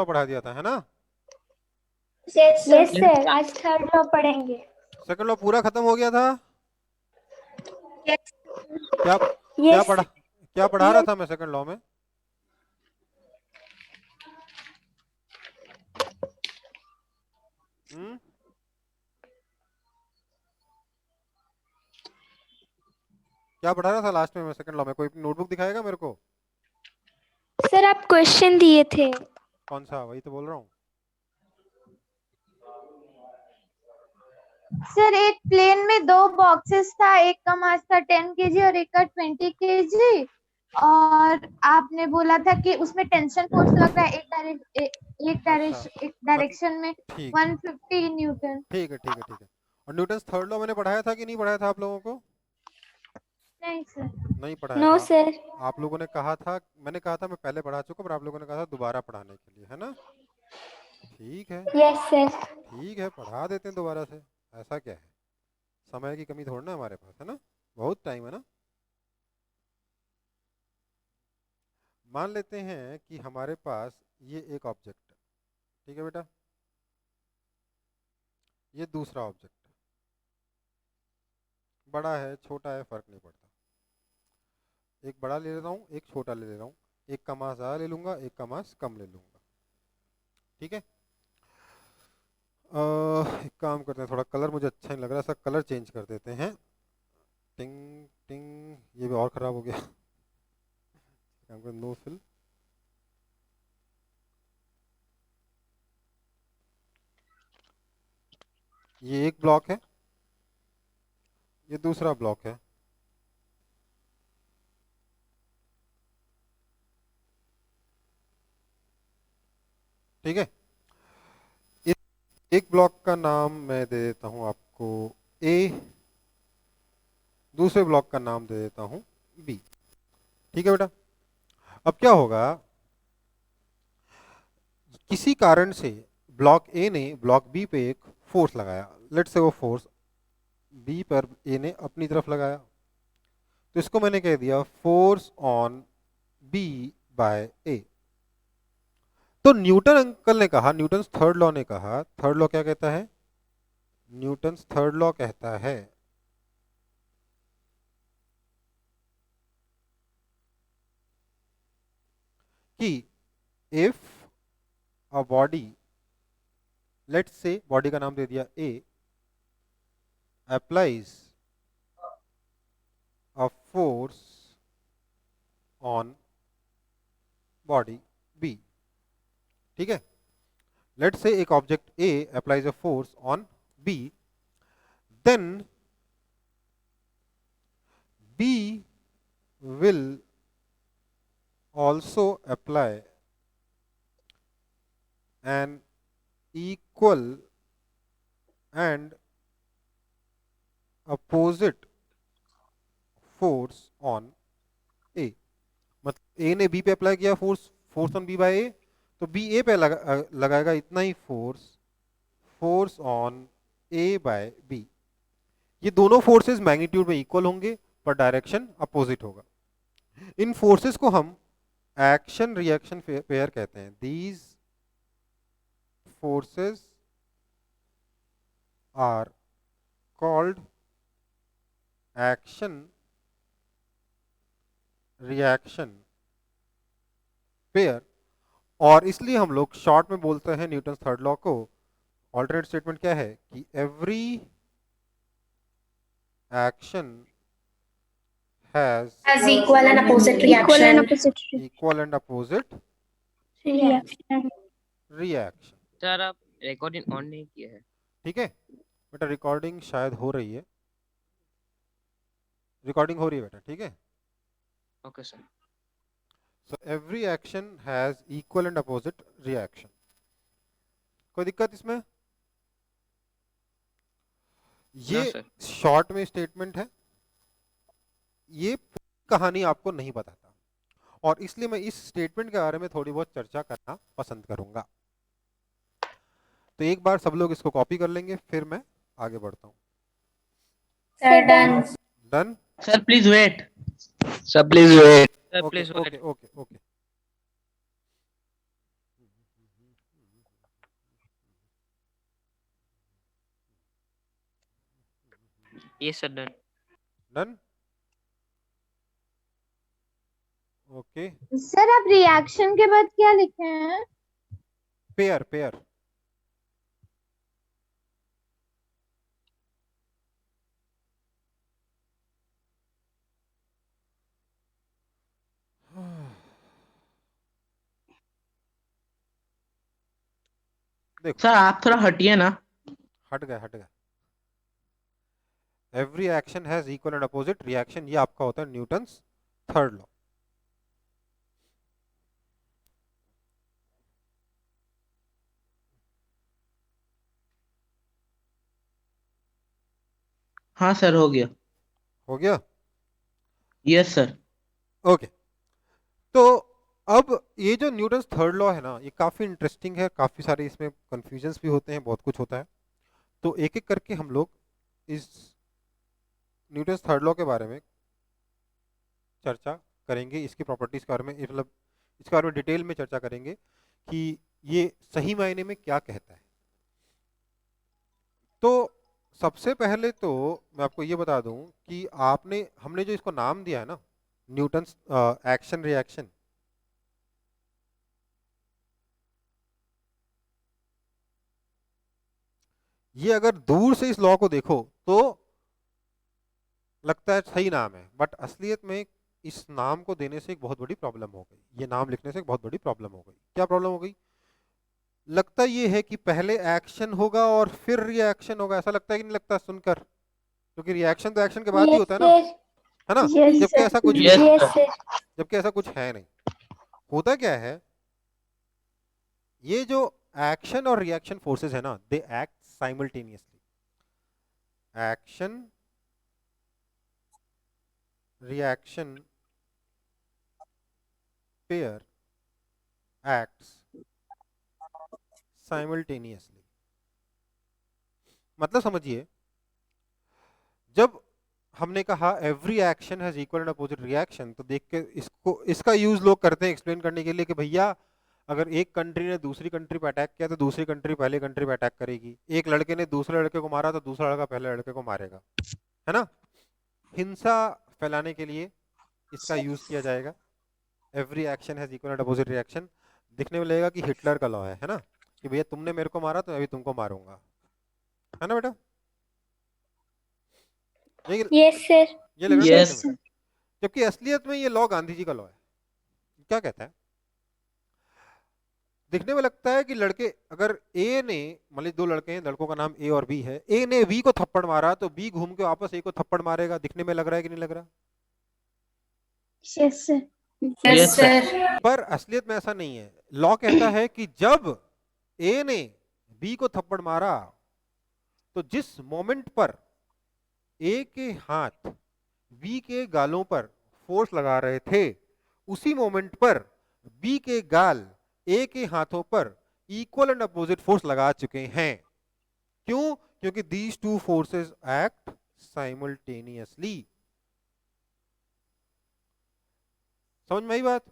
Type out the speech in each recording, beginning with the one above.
पढ़ा दिया था, है ना? यस सर, आज थर्ड लॉ पढ़ेंगे। सेकंड लॉ पूरा खत्म हो गया था। यस क्या क्या यस पढ़ा क्या पढ़ा रहा यस था मैं सेकंड लॉ में? हम्म क्या पढ़ा रहा था लास्ट में मैं सेकंड लॉ में? कोई नोटबुक दिखाएगा मेरे को? सर, आप क्वेश्चन दिए थे। कौन सा? वही तो बोल रहा हूँ। सर, एक प्लेन में दो बॉक्सेस था, एक का मास था 10 kg और एक का 20 kg। और आपने बोला था कि उसमें टेंशन फोर्स लग रहा है अच्छा, एक मतलब डायरेक्शन में ठीक है, 150 न्यूटन। ठीक है, ठीक है, ठीक है। और न्यूटन्स थर्ड लॉ मैंने पढ़ाया था कि नहीं पढ़ाया था आप लोगों को? नहीं सर। नहीं पढ़ाया नो था। सर। आप लोगों ने कहा था, मैंने कहा था मैं पहले पढ़ा चुका, पर आप लोगों ने कहा था दोबारा पढ़ाने के लिए, है ना? ठीक है, यस सर। ठीक है, पढ़ा देते हैं दोबारा से। ऐसा क्या है, समय की कमी थोड़ी ना हमारे पास, है ना? बहुत टाइम है ना। मान लेते हैं कि हमारे पास ये एक ऑब्जेक्ट है, ठीक है बेटा? ये दूसरा ऑब्जेक्ट है, बड़ा है छोटा है फर्क नहीं पड़ता। एक बड़ा ले लेता हूँ, एक छोटा ले ले रहा हूँ। एक का मास ज़्यादा ले लूंगा, एक का मास कम ले लूंगा, ठीक है? एक काम करते हैं, थोड़ा कलर मुझे अच्छा नहीं लग रहा, ऐसा कलर चेंज कर देते हैं। टिंग टिंग, ये भी और ख़राब हो गया। काम कर, नो फिल। ये एक ब्लॉक है, ये दूसरा ब्लॉक है, ठीक है? इस एक ब्लॉक का नाम मैं दे देता हूँ आपको ए, दूसरे ब्लॉक का नाम दे देता हूँ बी, ठीक है बेटा? अब क्या होगा, किसी कारण से ब्लॉक ए ने ब्लॉक बी पे एक फोर्स लगाया। लेट्स से वो फोर्स बी पर ए ने अपनी तरफ लगाया, तो इसको मैंने कह दिया फोर्स ऑन बी बाय ए। तो न्यूटन अंकल ने कहा, न्यूटन थर्ड लॉ ने कहा, थर्ड लॉ क्या कहता है? न्यूटन थर्ड लॉ कहता है कि if a body, let's say body का नाम दे दिया A, applies a force on body B, ठीक है? लेट्स से एक object A applies a force on B, then B will also apply an equal and opposite force on A। मतलब A ने B पे अप्लाई किया force, force on B by A, तो B A पे लगाएगा इतना ही फोर्स, force on A by B। ये दोनों फोर्सेस मैग्नीट्यूड में इक्वल होंगे, पर डायरेक्शन अपोजिट होगा। इन फोर्सेस को हम एक्शन रिएक्शन पेयर कहते हैं। These forces are called action reaction pair, और इसलिए हम लोग शॉर्ट में बोलते हैं न्यूटन थर्ड लॉ को। ऑल्टरनेट स्टेटमेंट क्या है कि every action has Has equal and opposite equal and reaction. Opposite equal and opposite reaction. Reaction, sir आप रिकॉर्डिंग ऑन नहीं किए हैं। ठीक है बेटा? रिकॉर्डिंग शायद हो रही है, रिकॉर्डिंग हो रही है बेटा, ठीक है? Okay sir. So every action has equal and opposite reaction. कोई दिक्कत इसमें? नो ये सर। शॉर्ट में स्टेटमेंट है, ये पूरी कहानी आपको नहीं बताता, और इसलिए मैं इस स्टेटमेंट के बारे में थोड़ी बहुत चर्चा करना पसंद करूंगा। तो एक बार सब लोग इसको कॉपी कर लेंगे, फिर मैं आगे बढ़ता हूँ। Sir, done. Done? Sir, please wait. Sir, please wait. Sir okay please okay okay okay. Yes, sir. Done. Done, okay. Sir आप रिएक्शन के बाद क्या लिखे हैं? पेयर, पेयर, देखो सर आप थोड़ा हटिए ना। हट गया, हट गया। Every action has equal and opposite reaction, ये आपका होता है न्यूटन्स थर्ड लॉ। हाँ सर हो गया। हो गया, यस सर। ओके। तो अब ये जो न्यूटन्स थर्ड लॉ है ना, ये काफी इंटरेस्टिंग है, काफी सारे इसमें कंफ्यूजन्स भी होते हैं, बहुत कुछ होता है। तो एक एक करके हम लोग इस न्यूटन्स थर्ड लॉ के बारे में चर्चा करेंगे, इसकी प्रॉपर्टीज के बारे में, मतलब इसके बारे में डिटेल में चर्चा करेंगे कि ये सही मायने में क्या कहता है। तो सबसे पहले तो मैं आपको ये बता दूं कि हमने जो इसको नाम दिया है ना, न्यूटन्स एक्शन रिएक्शन, ये अगर दूर से इस लॉ को देखो तो लगता है सही नाम है, बट असलियत में इस नाम को देने से एक बहुत बड़ी प्रॉब्लम हो गई, ये नाम लिखने से एक बहुत बड़ी प्रॉब्लम हो गई। क्या प्रॉब्लम हो गई? लगता ये है कि पहले एक्शन होगा और फिर रिएक्शन होगा, ऐसा लगता है कि नहीं लगता सुनकर? क्योंकि रिएक्शन तो एक्शन के बाद ही Yes, होता है ना, sir. है ना? Yes, जबकि sir. ऐसा कुछ Yes, नहीं है, Yes, sir. जबकि ऐसा कुछ है नहीं। होता क्या है, ये जो एक्शन और रिएक्शन फोर्सेस है ना, they act simultaneously. Action reaction pair acts simultaneously. मतलब समझिए, जब हमने कहा every action has equal and opposite reaction, तो देख के इसका यूज लोग करते हैं एक्सप्लेन करने के लिए कि भैया अगर एक कंट्री ने दूसरी कंट्री पर अटैक किया तो दूसरी कंट्री पहले कंट्री पर अटैक करेगी, एक लड़के ने दूसरे लड़के को मारा तो दूसरा लड़का पहले लड़के को मारेगा, है ना? हिंसा फैलाने के लिए इसका यूज किया जाएगा। Every action has equal and opposite reaction दिखने में लगेगा कि हिटलर का लॉ है ना, कि भैया तुमने मेरे को मारा तो मैं भी तुमको मारूंगा, है ना बेटा? Yes, sir. ये लग रहा है Yes. देखने में। जबकि असलियत में ये लॉ गांधी जी का लॉ है। क्या कहता है? दिखने में लगता है कि लड़के, अगर ए ने, मतलब दो लड़के हैं, लड़कों का नाम ए और बी है, ए ने बी को थप्पड़ मारा तो बी घूम के वापस ए को थप्पड़ मारेगा। दिखने में लग रहा है कि नहीं लग रहा? Yes, sir. Yes, sir. पर असलियत में ऐसा नहीं है। लॉ कहता है कि जब ए ने बी को थप्पड़ मारा तो जिस मोमेंट पर ए के हाथ बी के गालों पर फोर्स लगा रहे थे, उसी मोमेंट पर बी के गाल ए के हाथों पर इक्वल एंड अपोजिट फोर्स लगा चुके हैं। क्यों? क्योंकि these two forces act simultaneously. समझ में आई बात?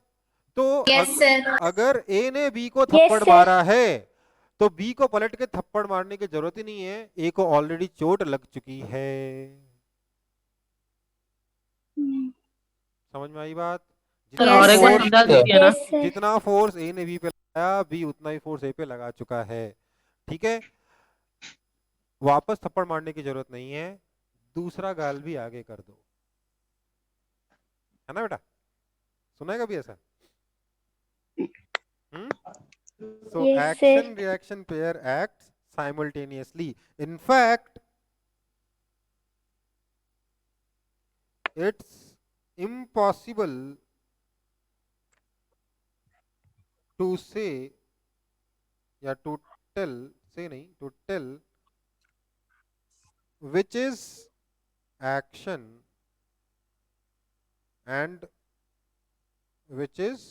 तो Yes, sir. अगर ए ने बी को Yes, थप्पड़ sir. मारा है तो बी को पलट के थप्पड़ मारने की जरूरत ही नहीं है, ए को ऑलरेडी चोट लग चुकी है। समझ में आई बात? सर और एक बार sir. समझा दीजिए ना। Yes, sir. जितना फोर्स ए ने बी पे लगाया, बी उतना ही फोर्स ए पे लगा चुका है। ठीक है, वापस थप्पड़ मारने की जरूरत नहीं है, दूसरा गाल भी आगे कर दो, है ना बेटा? सुना है कभी ऐसा? So Yes, action sir. reaction pair acts simultaneously. In fact, it's impossible to say या to tell, say नहीं, to tell which is action and which is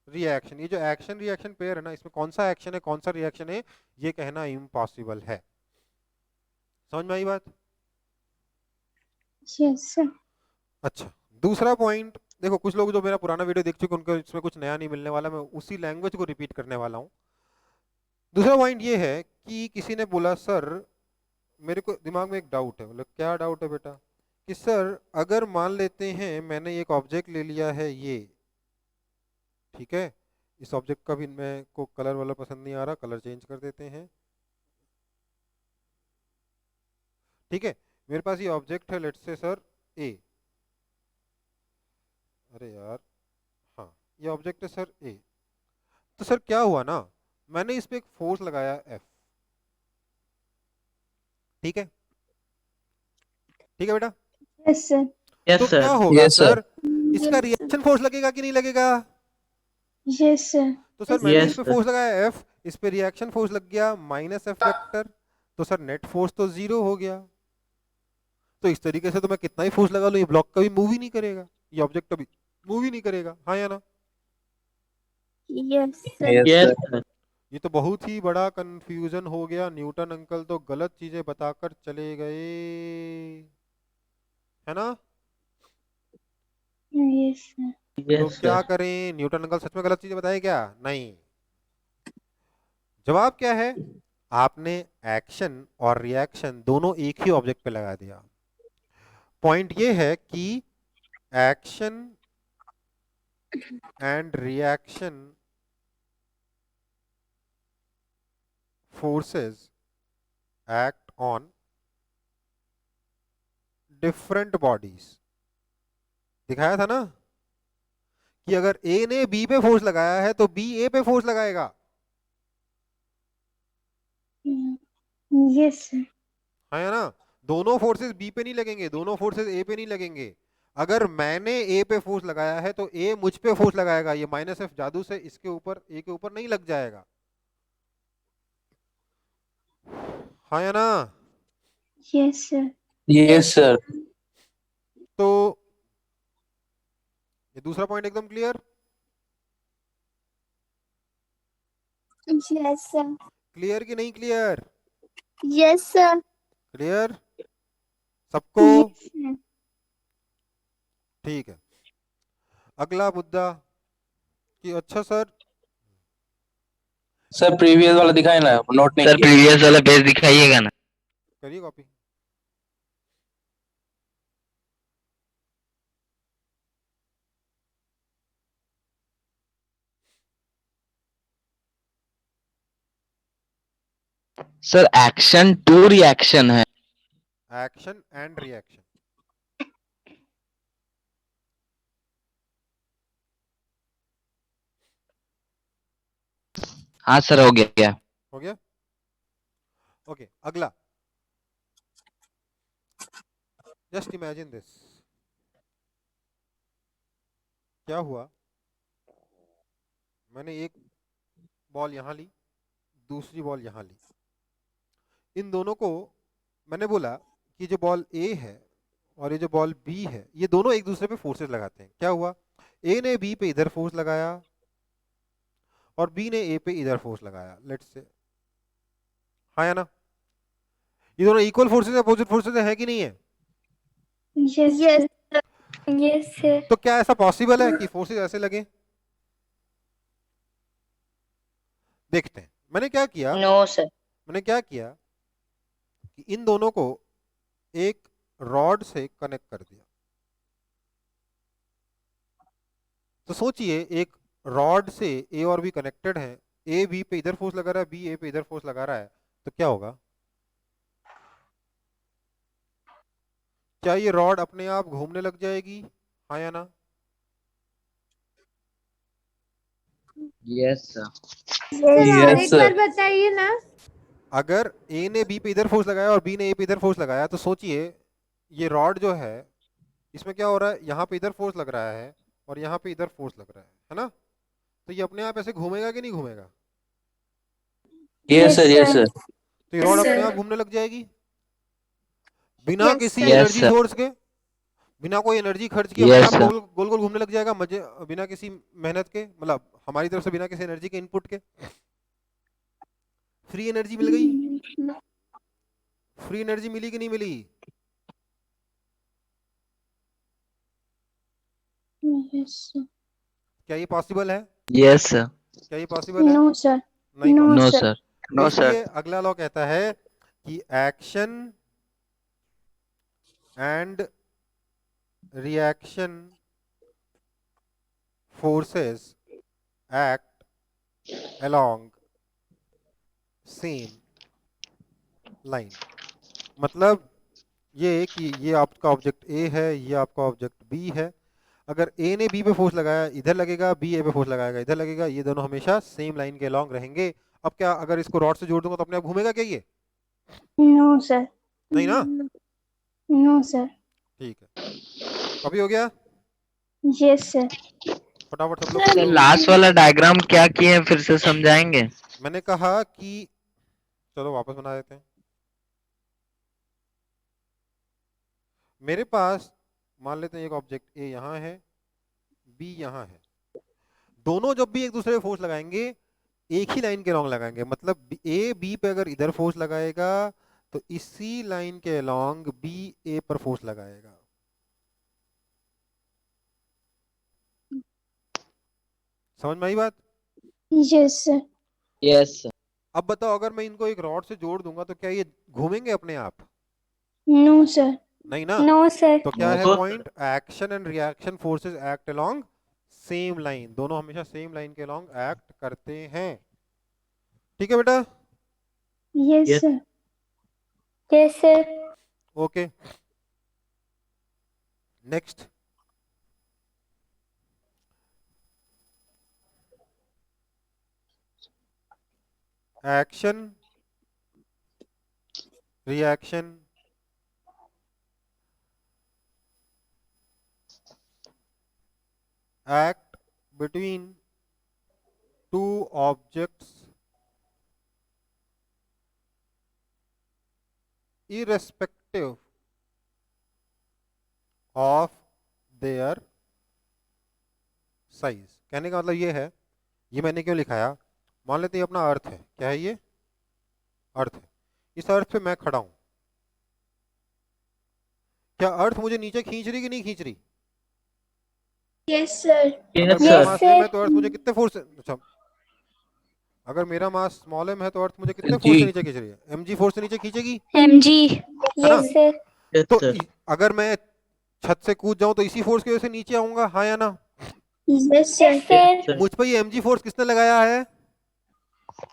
reaction. ये जो एक्शन रिएक्शन पेयर है ना, इसमें कौन सा एक्शन है कौन सा रिएक्शन है, ये कहना इम्पॉसिबल है। समझ में आई बात? Yes, sir. अच्छा, दूसरा पॉइंट देखो, कुछ लोग जो मेरा पुराना वीडियो देख चुके उनको इसमें कुछ नया नहीं मिलने वाला, मैं उसी लैंग्वेज को रिपीट करने वाला हूँ। दूसरा पॉइंट ये है कि किसी ने बोला सर मेरे को दिमाग में एक डाउट है, मतलब क्या डाउट है बेटा, कि सर अगर मान लेते हैं मैंने एक ऑब्जेक्ट ले लिया है ये, ठीक है, इस ऑब्जेक्ट का भी मैं को कलर वाला पसंद नहीं आ रहा, कलर चेंज कर देते हैं, ठीक है, मेरे पास ये ऑब्जेक्ट है, लेट्स से सर ए, अरे यार, हाँ ये ऑब्जेक्ट है सर ए। तो सर क्या हुआ ना, मैंने इस पे एक फोर्स लगाया एफ, ठीक है, ठीक है बेटा। Yes sir. यस तो सर। क्या होगा यस सर, इसका रिएक्शन फोर्स लगेगा कि नहीं लगेगा? Yes sir. तो सर मैंने Yes, इस पे sir. फोर्स लगाया एफ, इस पे रिएक्शन फोर्स लग गया माइनस एफ वेक्टर, तो सर नेट फोर्स तो जीरो हो गया। तो इस तरीके से तो मैं कितना ही फोर्स लगा लूं, ये ब्लॉक कभी मूव ही नहीं करेगा, ये ऑब्जेक्ट कभी मूव ही नहीं करेगा, हाँ या ना? Yes, sir. Yes sir. ये तो बहुत ही बड़ा कंफ्यूजन हो गया, न्यूटन अंकल तो गलत चीजें बताकर चले गए, है ना? Yes sir. तो यस क्या सर। करें, न्यूटन अंकल सच में गलत चीजें बताए क्या? नहीं। जवाब क्या है, आपने एक्शन और रिएक्शन दोनों एक ही ऑब्जेक्ट पे लगा दिया। पॉइंट ये है कि action and reaction forces act on different bodies। दिखाया था ना कि अगर A ने B पे फोर्स लगाया है तो B A पे फोर्स लगाएगा, यस सर। है ना? दोनों फोर्सेस B पे नहीं लगेंगे, दोनों फोर्सेस A पे नहीं लगेंगे। अगर मैंने A पे फोर्स लगाया है तो A मुझ पे फोर्स लगाएगा, ये माइनस एफ जादू से इसके ऊपर A के ऊपर नहीं लग जाएगा, हाँ या ना? Yes sir. Yes sir. तो ये दूसरा पॉइंट एकदम क्लियर? Yes, sir. क्लियर कि नहीं क्लियर? Yes, sir. क्लियर सबको? Yes sir. ठीक है, अगला मुद्दा कि अच्छा सर, सर प्रीवियस वाला दिखाए ना, नोट नहीं सर किया। प्रीवियस वाला पेज दिखाइएगा ना। करिए copy. Sir action to reaction है। एक्शन एंड रिएक्शन, हाँ सर हो गया। हो गया? ओके, अगला, जस्ट इमेजिन दिस, क्या हुआ, मैंने एक बॉल यहां ली, दूसरी बॉल यहां ली, इन दोनों को मैंने बोला कि जो बॉल ए है और ये जो बॉल बी है, ये दोनों एक दूसरे पे फोर्सेस लगाते हैं। क्या हुआ, ए ने बी पे इधर फोर्स लगाया और बी ने ए पे इधर फोर्स लगाया, लेट्स से, हाँ या ना? ये दोनों इक्वल फोर्सेस अपोजिट फोर्सेस है कि नहीं है? Yes Yes, sir. Yes, sir. तो क्या ऐसा पॉसिबल है कि फोर्सेस ऐसे लगे? देखते हैं। मैंने क्या किया, नो सर। मैंने क्या किया कि इन दोनों को एक रॉड से कनेक्ट कर दिया। तो सोचिए एक रॉड से ए और बी कनेक्टेड हैं, ए बी पे इधर फोर्स लगा रहा है, बी ए पे इधर फोर्स लगा रहा है, तो क्या होगा? क्या ये रॉड अपने आप घूमने लग जाएगी, हाँ या ना? Yes sir. सर और Yes, एक sir. बार बताइए ना। अगर ए ने बी पे इधर फोर्स लगाया और बी ने ए पे इधर फोर्स लगाया, तो सोचिए ये रॉड जो है इसमें क्या हो रहा है, यहाँ पे इधर फोर्स लग रहा है और यहाँ पे इधर फोर्स लग रहा है ना? तो ये अपने आप ऐसे घूमेगा कि नहीं घूमेगा? Yes sir. Yes sir. तो ये रॉड Yes, अपने sir. आप घूमने लग जाएगी बिना Yes, किसी sir. Yes, energy sir. Source के, बिना कोई एनर्जी खर्च किए Yes, अपने आप sir. गोल गोल घूमने लग जाएगा, मजे बिना किसी मेहनत के, मतलब हमारी तरफ से बिना किसी एनर्जी के इनपुट के, फ्री एनर्जी मिल गई। फ्री एनर्जी मिली कि नहीं मिली? Yes sir. क्या ये पॉसिबल है? Yes sir. क्या ये पॉसिबल है? No sir. नहीं No, possible। No sir. Sir. No इसलिए सर। अगला लॉ कहता है कि action and reaction forces act along same line. मतलब ये कि ये आपका ऑब्जेक्ट ए है, ये आपका ऑब्जेक्ट बी है। अगर ए ने बी पे फोर्स लगाया इधर लगेगा, बी ए पे फोर्स लगाएगा इधर लगेगा, ये दोनों हमेशा सेम लाइन के अलोंग रहेंगे। अब क्या अगर इसको रॉड से जोड़ दूंगा तो अपने आप घूमेगा क्या ये? नो सर, नहीं ना? No sir. ठीक है, कभी हो गया? Yes sir. फटाफट सब लोग सर करो। लास्ट वाला डायग्राम क्या किए हैं फिर से समझाएंगे? मैंने कहा कि चलो वापस बना देते हैं। मेरे पास मान लेते हैं एक ऑब्जेक्ट ए यहाँ है, बी यहाँ है। दोनों जब भी एक दूसरे पे फोर्स लगाएंगे एक ही लाइन के अलोंग लगाएंगे। मतलब ए बी पे अगर इधर फोर्स लगाएगा तो इसी लाइन के अलोंग बी ए पर फोर्स लगाएगा। समझ में आई बात? Yes sir. Yes sir. अब बताओ अगर मैं इनको एक रॉड से जोड़ दूंगा तो क्या ये घूमेंगे अपने आप? No sir. नहीं ना? No, sir. तो क्या है No. Point? Action and reaction forces act along same line. दोनों हमेशा सेम लाइन के अलोंग एक्ट करते हैं। ठीक है बेटा? Yes Yes. Sir. Yes, sir. Okay, next. Action reaction act between two objects irrespective of their size। कहने का मतलब ये है, ये मैंने क्यों लिखाया, मान लेते हैं अपना अर्थ है। क्या है ये? अर्थ है। इस अर्थ पे मैं खड़ा हूं, क्या अर्थ मुझे नीचे खींच रही कि नहीं खींच रही? Yes, sir. अगर Yes, मेरा sir. मास m है तो अर्थ मुझे कितने फोर्स से, अच्छा अगर मेरा मास स्मॉल m है तो अर्थ मुझे कितने फोर्स से जी। नीचे खींच रही है? mg फोर्स से नीचे खींचेगी। MG. है ना? Yes, sir. Yes, तो sir. अगर मैं छत से कूद जाऊं तो इसी फोर्स की वजह से नीचे आऊंगा, हाँ या ना? Yes, sir. Yes, sir. Sir. मुझ पर ये mg फोर्स किसने लगाया है?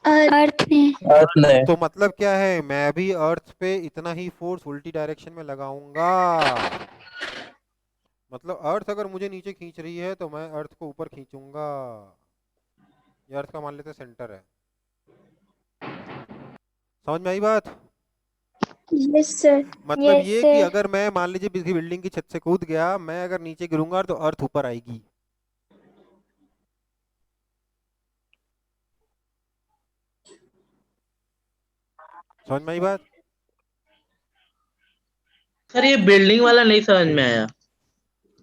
Earth में. अर्थ ने। तो मतलब क्या है, मैं भी अर्थ पे इतना ही फोर्स उल्टी डायरेक्शन में लगाऊंगा। मतलब अर्थ अगर मुझे नीचे खींच रही है तो मैं अर्थ को ऊपर खींचूंगा। ये अर्थ का मान लेते हैं सेंटर है। समझ में आई बात? Yes, sir. मतलब Yes, ये sir. कि अगर मैं मान लीजिए किसी बिल्डिंग की छत से कूद गया, मैं अगर नीचे गिरूंगा तो अर्थ ऊपर आएगी। समझ में आई बात? सर ये बिल्डिंग वाला नहीं समझ में आया।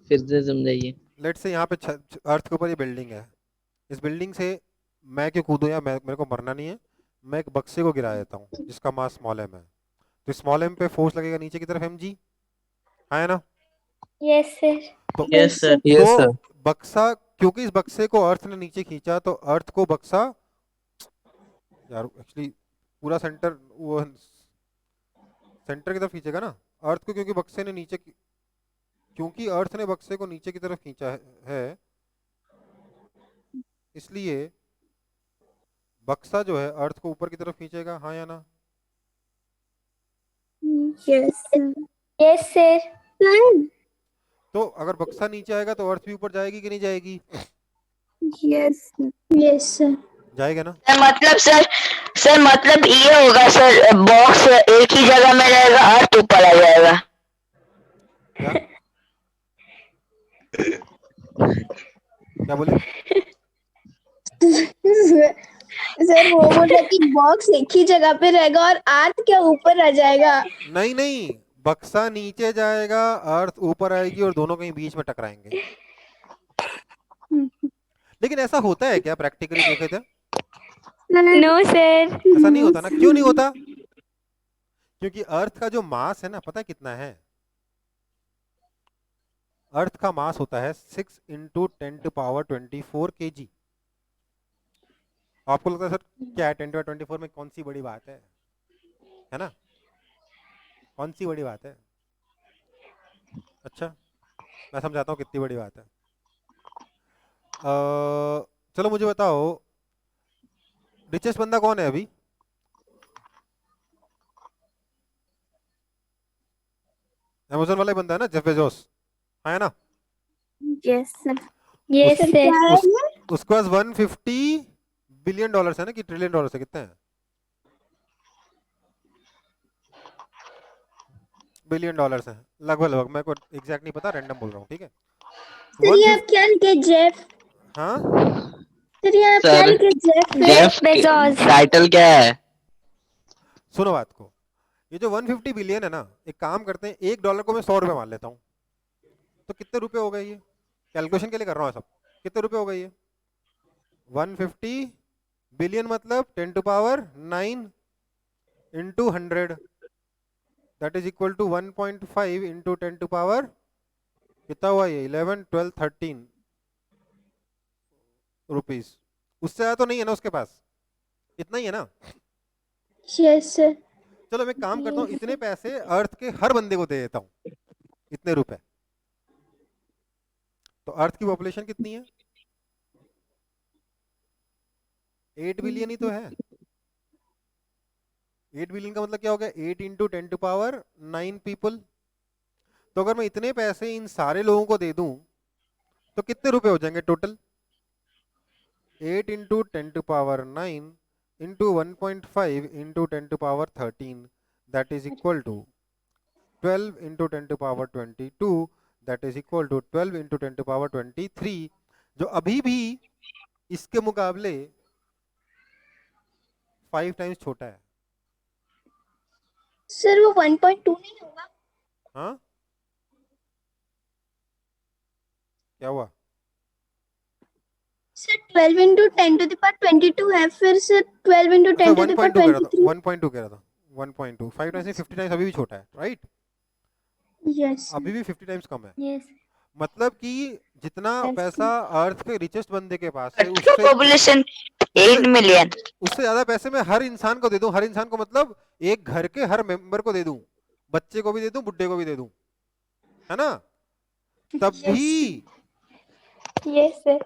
फिर से समझाइए। लेट से यहाँ पे अर्थ के ऊपर ये बिल्डिंग है। इस बिल्डिंग से मैं क्यों कूदूं, या मेरे को मरना नहीं है, मैं एक बक्से को गिरा देता हूँ जिसका मास स्मॉल एम है। तो स्मॉल एम पे फोर्स लगेगा नीचे की तरफ mg, है ना? Yes, sir. तो यस सर। Yes, तो sir. बक्सा, क्योंकि इस बक्से को अर्थ ने नीचे खींचा तो अर्थ को बक्सा, यार एक्चुअली पूरा सेंटर, वो सेंटर की तरफ खींचेगा ना अर्थ को, क्योंकि बक्से ने नीचे क्योंकि अर्थ ने बक्से को नीचे की तरफ खींचा है, इसलिए बक्सा जो है अर्थ को ऊपर की तरफ खींचेगा, हाँ या ना? Yes, sir. Yes, sir. तो अगर बक्सा नीचे आएगा तो अर्थ भी ऊपर जाएगी कि नहीं जाएगी? Yes, sir. Yes, sir. जाएगा ना? सर मतलब ये होगा सर, बॉक्स एक ही जगह में रहेगा, अर्थ ऊपर आ जाएगा। क्या क्या बोले? सर वो बोल रहे कि बॉक्स एक ही जगह पे रहेगा और अर्थ क्या ऊपर आ जाएगा। नहीं नहीं, बक्सा नीचे जाएगा, अर्थ ऊपर आएगी और दोनों कहीं बीच में टकराएंगे। लेकिन ऐसा होता है क्या प्रैक्टिकली देखे थे? No sir. ऐसा नहीं होता ना। क्यों नहीं होता? क्योंकि अर्थ का जो मास है ना, पता है कितना है? अर्थ का मास होता है 6 × 10⁻24 kg। आपको लगता है सर क्या है 10⁻24 में कौन सी बड़ी बात है ना? कौन सी बड़ी बात है? अच्छा, मैं समझाता हूँ कितनी बड़ी बात है। चलो मुझे बताओ, रिचेस्ट बंदा कौन है अभी? अमेज़न वाला ही बंदा है ना, जेफ बेजोस, है ना? Yes sir. यस उस, सर। उस, उसके पास 150 बिलियन डॉलर्स है ना, कि ट्रिलियन डॉलर्स है, कितने हैं? बिलियन डॉलर्स हैं लगभग लगभग, मेरे को एग्जैक्ट नहीं पता, रैंडम बोल रहा हूँ, ठीक है? सर ये 150, आप क्या लिखे जेफ? हाँ सर ये आप क्या सर लिखे जेफ है? Jeff Bezos. टाइटल क्या है? सुनो बात को, ये जो 150 बिलियन है ना, एक काम करते हैं, $1 को मैं 100 रुपये मान लेता हूँ, तो कितने रुपए हो गए ये? कैलकुलेशन के लिए कर रहा हूँ सब, कितने रुपए हो गए ये? 150 बिलियन मतलब 10 to power 9 into 100, that is equal to 1.5 into 10 to power, कितना हुआ ये? 11, 12, 13 रुपीज। उससे ज़्यादा तो नहीं है ना उसके पास, इतना ही है ना? Yes sir. चलो मैं काम करता हूँ, इतने पैसे अर्थ के हर बंदे को दे देता हूँ, इतने रुपए। तो अर्थ की पॉपुलेशन कितनी है? 8 बिलियन ही तो है। 8 बिलियन का मतलब क्या हो गया? 8 इंटू 10 टू पावर 9 पीपल। तो अगर मैं इतने पैसे इन सारे लोगों को दे दूं तो कितने रुपए हो जाएंगे total? 8 into 10 to power 9 into 1.5 into 10 to power 13, that is equal to 12 into 10 to power 22, that is equal to 12 into 10 to power 23, जो अभी भी इसके मुकाबले 5 टाइम्स छोटा है। सर वो 1.2 नहीं होगा? हाँ, क्या हुआ? Sir 12 into 10 to the power 22 है, फिर sir 12 into 10 to the power 23। 1.2 कह रहा था, 1.2 5 टाइम्स से 50 टाइम्स अभी भी छोटा है, राइट? यस अभी भी 50 टाइम्स कम है। यस। मतलब कि जितना Yes. पैसा अर्थ के रिचेस्ट बंदे के पास है, अर्थ का पॉपुलेशन 8 मिलियन। उससे ज्यादा पैसे मैं हर इंसान को दे दूं। हर इंसान को मतलब एक घर के हर मेंबर को दे दूं, बच्चे को भी दे दूं, बुड्ढे को भी दे दूं, है ना? तब Yes. भी यस सर।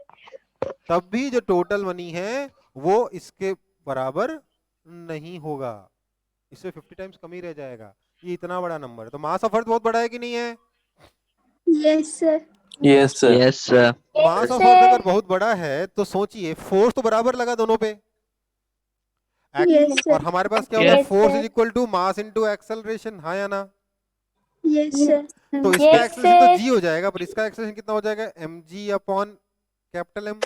तब भी जो टोटल मनी है वो इसके बराबर नहीं होगा, इससे 50 टाइम्स कम ही रह जाएगा। ये इतना बड़ा नंबर है, तो मास ऑफ अर्थ बहुत बड़ा है कि नहीं है? Yes sir. Yes sir. Yes sir. Mass of earth अगर बहुत बड़ा है तो सोचिए, फोर्स तो बराबर लगा दोनों पे। यस और सर। हमारे पास क्या होगा? Yes, force sir. Is equal to mass into acceleration, हाँ या ना? Yes sir. तो इसका Yes, एक्सेलरेशन तो sir. जी हो जाएगा, पर इसका एक्सेलरेशन कितना हो जाएगा? mg upon capital M,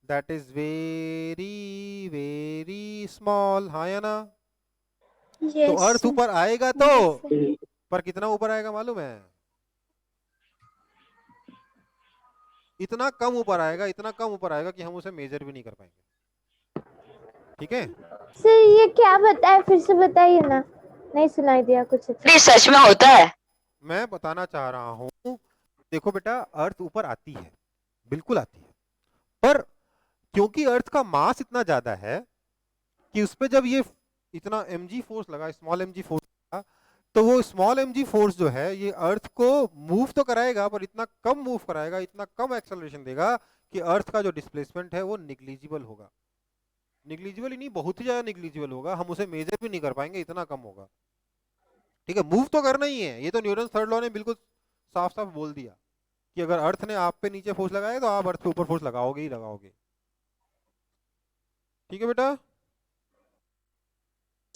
that is very very small, हाँ या ना? तो यस अर्थ ऊपर आएगा तो, पर कितना ऊपर आएगा मालूम है? इतना कम ऊपर आएगा, इतना कम ऊपर आएगा कि हम उसे मेजर भी नहीं कर पाएंगे, ठीक है? सर ये क्या बताए, फिर से बताइए ना, नहीं सुनाई दिया कुछ अच्छा। ये सच में होता है? मैं बताना चाह रहा हूं, देखो बेटा, अर्थ ऊपर आती है, बिल्कुल आती है, पर क्योंकि अर्थ का मास इतना ज्यादा है कि उस पर जब ये इतना mg फोर्स लगा, स्मॉल mg फोर्स लगा, तो वो स्मॉल mg फोर्स जो है ये अर्थ को मूव तो कराएगा, पर इतना कम मूव कराएगा, इतना कम एक्सेलरेशन देगा कि अर्थ का जो डिस्प्लेसमेंट है वो निग्लिजिबल होगा। निग्लिजिबल ही नहीं, बहुत ही ज्यादा निग्लिजिबल होगा, हम उसे मेजर भी नहीं कर पाएंगे, इतना कम होगा, ठीक है? मूव तो करना ही है, ये तो न्यूटन थर्ड लॉ ने बिल्कुल साफ साफ बोल दिया कि अगर अर्थ ने आप पे नीचे फोर्स लगाया तो आप अर्थ पे ऊपर फोर्स लगाओगे ही लगाओगे, ठीक है बेटा?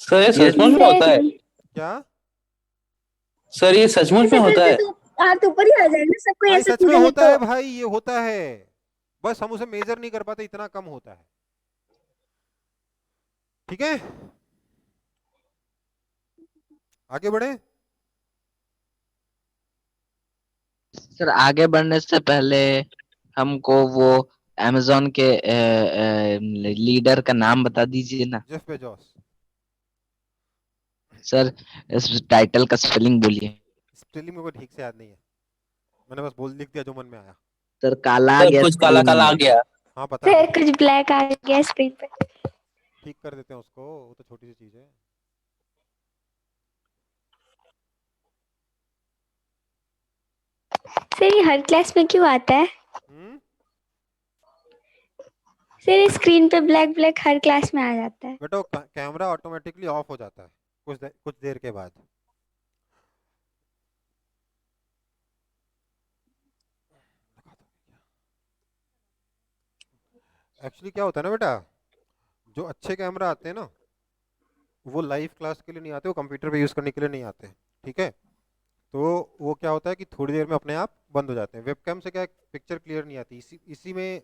सर ये सचमुच में होता है? क्या? सर ये सचमुच में होता है? अर्थ ऊपर ही आ जाएगा, सबको भाई ऐसे सच में कूदेंगे होता है तो। भाई, ये होता है, बस हम उसे मेजर नहीं कर पाते, इतना कम होता है, ठीक है? आगे बढ़े। सर आगे बढ़ने से पहले हमको वो अमेज़न के लीडर का नाम बता दीजिए ना। Jeff Bezos. सर इस टाइटल का स्पेलिंग बोलिए। स्पेलिंग मेरे को ठीक से याद नहीं है, मैंने बस बोल लिख दिया जो मन में आया। सर काला आ सर गया कुछ काला स्पेलिंग काला आ में। गया। हाँ पता है, सर कुछ ब्लैक आ गया स्क्रीन पे। ठीक कर देते हैं उसको, वो तो छोटी सी चीज है। सर ये हर क्लास में क्यों आता है? हम्म? सर ये स्क्रीन पे ब्लैक ब्लैक हर क्लास में आ जाता है। बेटा वो कैमरा ऑटोमेटिकली ऑफ हो जाता है कुछ देर के बाद। एक्चुअली क्या होता है ना बेटा, जो अच्छे कैमरा आते हैं ना वो लाइव क्लास के लिए नहीं आते, वो कंप्यूटर पे यूज़ करने के लिए नहीं आते, ठीक है। तो वो क्या होता है कि थोड़ी देर में अपने आप बंद हो जाते हैं। वेबकैम से क्या पिक्चर क्लियर नहीं आती, इसी में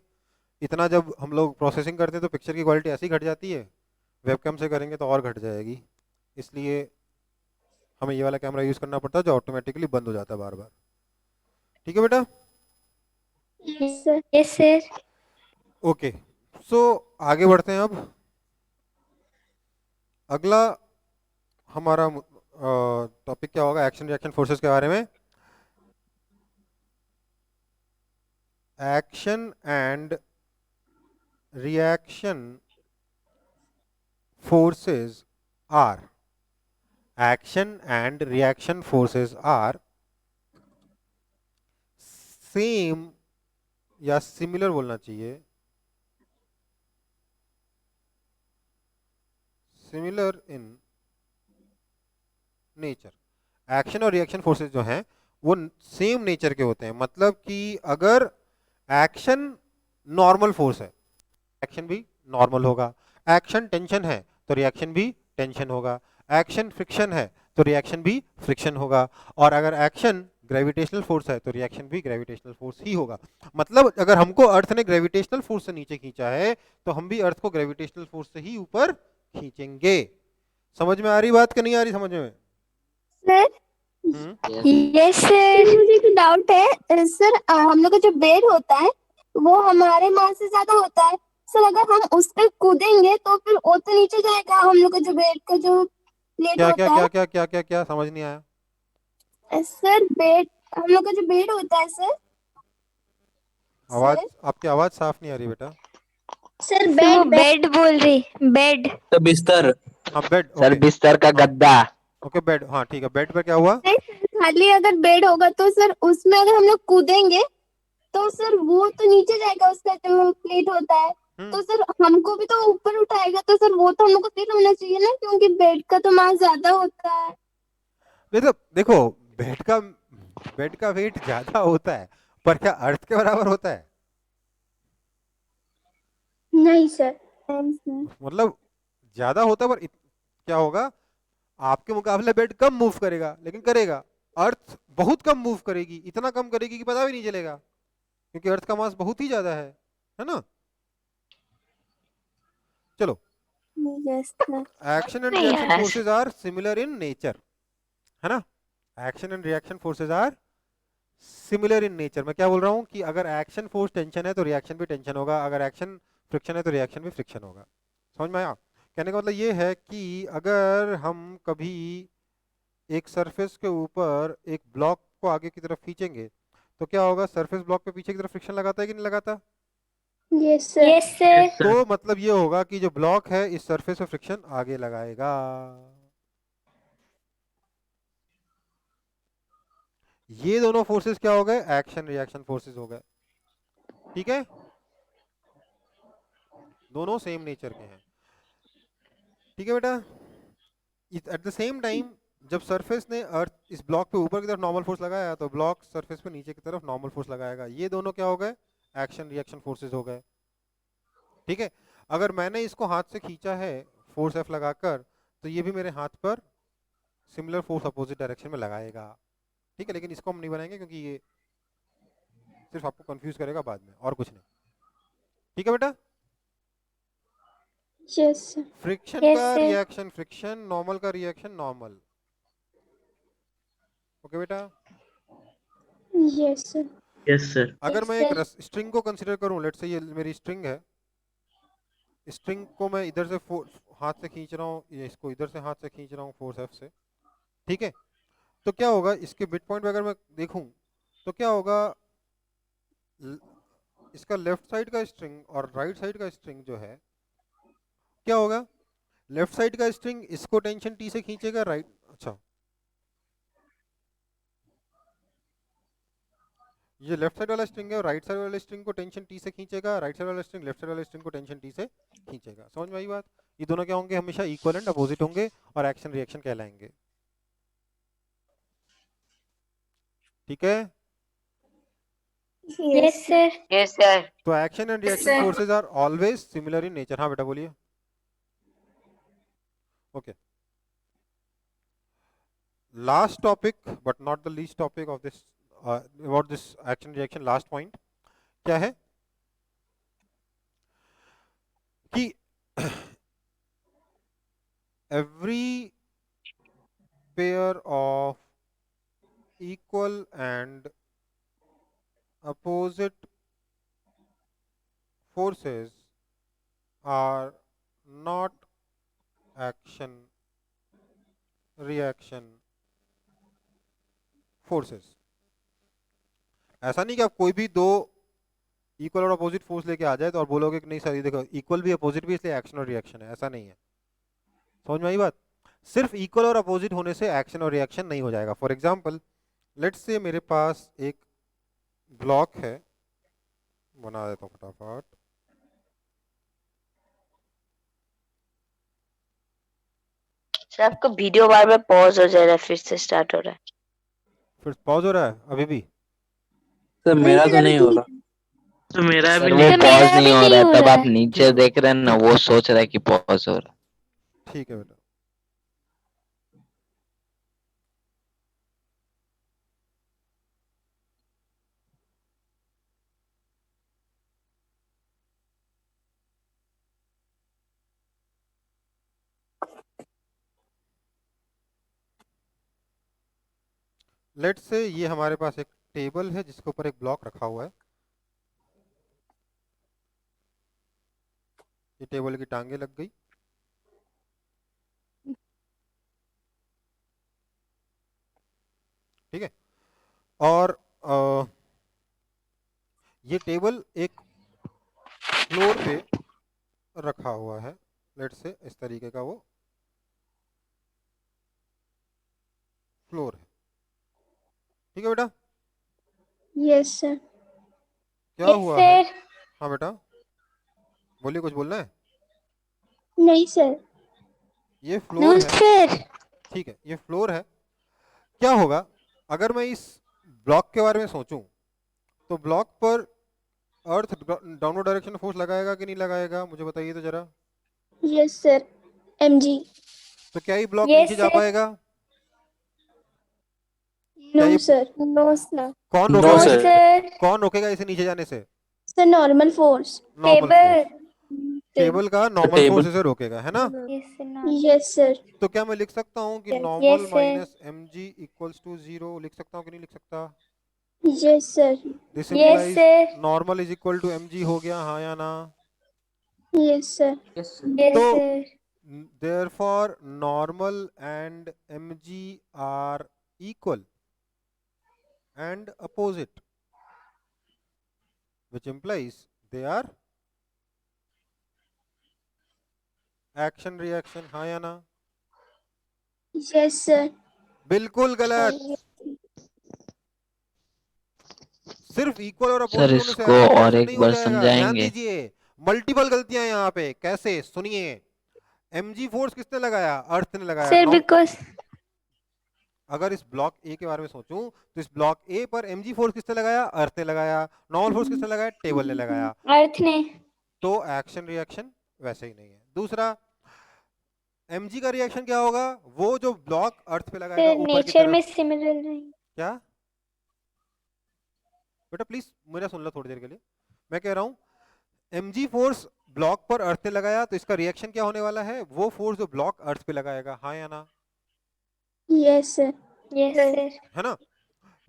इतना जब हम लोग प्रोसेसिंग करते हैं तो पिक्चर की क्वालिटी ऐसी घट जाती है, वेबकैम से करेंगे तो और घट जाएगी। इसलिए हमें ये वाला कैमरा यूज़ करना पड़ता है जो ऑटोमेटिकली बंद हो जाता है बार बार। ठीक है बेटा? Yes sir. Yes sir. Okay, so आगे बढ़ते हैं। अब अगला हमारा टॉपिक क्या होगा? एक्शन रिएक्शन फोर्सेस के बारे में। Action and reaction forces are action and reaction forces are same या similar बोलना चाहिए, similar in nature। एक्शन और रिएक्शन फोर्सेस जो हैं वो सेम नेचर के होते हैं। मतलब कि अगर एक्शन नॉर्मल फोर्स है, एक्शन भी नॉर्मल होगा। एक्शन टेंशन है तो रिएक्शन भी टेंशन होगा। एक्शन फ्रिक्शन है तो रिएक्शन भी फ्रिक्शन होगा। और अगर एक्शन ग्रेविटेशनल फोर्स है तो रिएक्शन भी ग्रेविटेशनल फोर्स ही होगा। मतलब अगर हमको अर्थ ने ग्रेविटेशनल फोर्स से नीचे खींचा है तो हम भी अर्थ को ग्रेविटेशनल फोर्स से ही ऊपर खींचेंगे। समझ में आ रही बात कि नहीं आ रही समझ में? Sir yes sir. मुझे एक डाउट है सर, हम लोग का जो बेड होता है वो हमारे मास से ज्यादा होता है सर। अगर हम उस पर कूदेंगे तो फिर वो तो नीचे जाएगा। हम लोग का जो बेड का जो प्लेट क्या क्या होता क्या क्या क्या क्या क्या समझ नहीं आया है सर, बेड, हम लोग का जो बेड होता है सर। आवाज आपकी आवाज साफ नहीं आ रही बेटा। सर वो बेड बेड बोल रही, बेड। तो बिस्तर। हाँ बेड, सर ओके बिस्तर का गद्दा। ओके बेड, हाँ ठीक है। बेड पे क्या हुआ? खाली अगर बेड होगा तो सर उसमें अगर हम लोग कूदेंगे तो सर वो तो नीचे जाएगा, उसका जो प्लेट होता है। तो सर हमको भी तो ऊपर उठाएगा, तो सर वो तो हम लोग को फील होना चाहिए ना, क्योंकि बेड का तो मास ज्यादा होता है। देखो बेड का वेट ज्यादा होता है पर क्या अर्थ के बराबर होता है? नहीं सर। मतलब ज्यादा होता है पर क्या होगा, आपके मुकाबले बेड कम मूव करेगा, लेकिन करेगा। अर्थ बहुत कम मूव करेगी, इतना कम करेगी कि पता भी नहीं चलेगा, क्योंकि अर्थ का मास बहुत ही ज्यादा है ना। चलो, action and reaction forces are similar in nature, है ना। Action and reaction forces are similar in nature. मैं क्या बोल रहा हूँ कि अगर एक्शन फोर्स टेंशन है तो रिएक्शन भी टेंशन होगा, अगर एक्शन फ्रिक्शन है तो रिएक्शन भी फ्रिक्शन होगा। समझ में आया? कहने का मतलब ये है कि अगर हम कभी एक सरफेस के ऊपर एक ब्लॉक को आगे की तरफ खींचेंगे तो क्या होगा, सरफेस ब्लॉक पे पीछे की तरफ फ्रिक्शन लगाता है कि नहीं लगाता? Yes sir. Yes sir. तो मतलब ये होगा कि जो ब्लॉक है इस सरफेस पे फ्रिक्शन आगे लगाएगा। ये दोनों फोर्सेस क्या हो गए? एक्शन रिएक्शन फोर्सेस हो गए। ठीक है, दोनों सेम नेचर के हैं। ठीक है बेटा। एट द सेम टाइम जब सरफेस ने अर्थ इस ब्लॉक पे ऊपर की तरफ नॉर्मल फोर्स लगाया तो ब्लॉक सरफेस पे नीचे की तरफ नॉर्मल फोर्स लगाएगा। ये दोनों क्या हो गए? एक्शन रिएक्शन फोर्सेस हो गए। ठीक है, अगर मैंने इसको हाथ से खींचा है फोर्स एफ लगाकर तो ये भी मेरे हाथ पर सिमिलर फोर्स अपोजिट डायरेक्शन में लगाएगा। ठीक है, लेकिन इसको हम नहीं बनाएंगे क्योंकि ये सिर्फ आपको कंफ्यूज करेगा बाद में, और कुछ नहीं। ठीक है बेटा। Yes sir. फ्रिक्शन Yes, का sir. रिएक्शन फ्रिक्शन, नॉर्मल का रिएक्शन नॉर्मल। ओके बेटा। Yes sir. Yes sir. अगर Yes, मैं एक sir. स्ट्रिंग को कंसीडर करूं, लेट्स से ये मेरी स्ट्रिंग है, स्ट्रिंग को मैं इधर से हाथ से खींच रहा हूँ, ये इसको इधर से हाथ से खींच रहा हूँ फोर्स एफ से। ठीक है, तो क्या होगा इसके मिड पॉइंट पे अगर मैं देखूं तो क्या होगा, इसका लेफ्ट साइड का स्ट्रिंग और राइट साइड का स्ट्रिंग जो है क्या होगा, लेफ्ट साइड का स्ट्रिंग इसको टेंशन टी से खींचेगा, ये लेफ्ट साइड वाला स्ट्रिंग है और राइट साइड वाले स्ट्रिंग को टेंशन टी से खींचेगा, राइट साइड वाला स्ट्रिंग लेफ्ट साइड वाले स्ट्रिंग को टेंशन टी से खींचेगा। समझ में आई बात? ये दोनों क्या होंगे? हमेशा इक्वल एंड अपोजिट होंगे और एक्शन रिएक्शन कहलाएंगे। ठीक है? Yes sir. Yes sir. तो action and reaction forces are always similar in nature. हाँ बेटा बोलिए। Okay, last topic but not the least topic of this about this action reaction, last point क्या है कि every pair of equal and opposite forces are not action reaction forces। ऐसा नहीं कि आप कोई भी दो इक्वल और अपोजिट फोर्स लेके आ जाए तो और बोलोगे कि नहीं सर ये देखो इक्वल भी अपोजिट भी इसलिए एक्शन और रिएक्शन है। ऐसा नहीं है। समझ में आई बात? सिर्फ इक्वल और अपोजिट होने से एक्शन और रिएक्शन नहीं हो जाएगा। फॉर एग्जांपल लेट्स से मेरे पास एक ब्लॉक है, बना देता हूँ फटाफट। सर आपका वीडियो बार बार पॉज हो जा रहा है, फिर से स्टार्ट हो रहा है। फिर पॉज हो रहा है अभी भी? सर मेरा तो नहीं हो रहा। तो मेरा सर भी वो नहीं। पॉज नहीं हो रहा है, तब आप नीचे देख रहे हैं ना, वो सोच रहा है कि पॉज हो रहा है। ठीक है बेटा। लेट्स से ये हमारे पास एक टेबल है जिसके ऊपर एक ब्लॉक रखा हुआ है। ये टेबल की टांगे लग गई। ठीक है? और ये टेबल एक फ्लोर पे रखा हुआ है। लेट्स से इस तरीके का वो फ्लोर है। ठीक है बेटा? Yes sir. क्या हुआ है? हाँ बेटा बोलिए, कुछ बोलना है? नहीं सर। ये फ्लोर है। ठीक है, ये फ्लोर है। क्या होगा अगर मैं इस ब्लॉक के बारे में सोचूं तो ब्लॉक पर अर्थ डाउनवर्ड डायरेक्शन फोर्स लगाएगा कि नहीं लगाएगा? मुझे बताइए तो जरा। Yes sir. mg। तो क्या ये ब्लॉक Yes, नीचे जा sir. पाएगा? नो ये- सर। No sir. कौन नो रोकेगा सर। इसे? कौन रोकेगा इसे नीचे जाने से? Sir normal force. Normal force. Table का नॉर्मल टेबल। फोर्स इसे रोकेगा, है ना? Yes sir. तो क्या मैं लिख सकता हूँ कि Yes, normal sir. Minus mg equals to 0? लिख सकता हूँ कि नहीं लिख सकता? Yes sir. This Yes, implies sir. Normal is equal to mg हो गया, हाँ या ना? Yes sir. Yes, sir. Yes, तो sir. therefore normal and mg are equal and opposite, which implies they are action reaction, हाँ या ना? Yes sir. बिल्कुल गलत। सिर्फ इक्वल और सर अपोजिट होने से इसको action और reaction एक नहीं हो बार जाएगा। ध्यान समझाएंगे? दीजिए, मल्टीपल गलतियां यहाँ पे। कैसे? सुनिए। mg फोर्स किसने लगाया? अर्थ ने लगाया। Sir, because अगर इस ब्लॉक ए के बारे में सोचूं तो इस ब्लॉक ए पर mg फोर्स किसने लगाया? अर्थ ने लगाया। नॉर्मल फोर्स किसने लगाया? टेबल ने लगाया। अर्थ ने तो एक्शन रिएक्शन वैसे ही नहीं है। दूसरा, mg का रिएक्शन क्या होगा? वो जो ब्लॉक अर्थ पे लगाएगा ऊपर की नेचर में तरफ। सिमिलर नहीं। क्या बेटा प्लीज मेरा सुन लो थोड़ी देर के लिए। मैं कह रहा हूं mg फोर्स ब्लॉक पर अर्थ ने लगाया तो इसका रिएक्शन क्या होने वाला है? वो फोर्स जो ब्लॉक अर्थ पे लगाएगा, हाँ या ना? Yes sir. Yes, sir. है ना?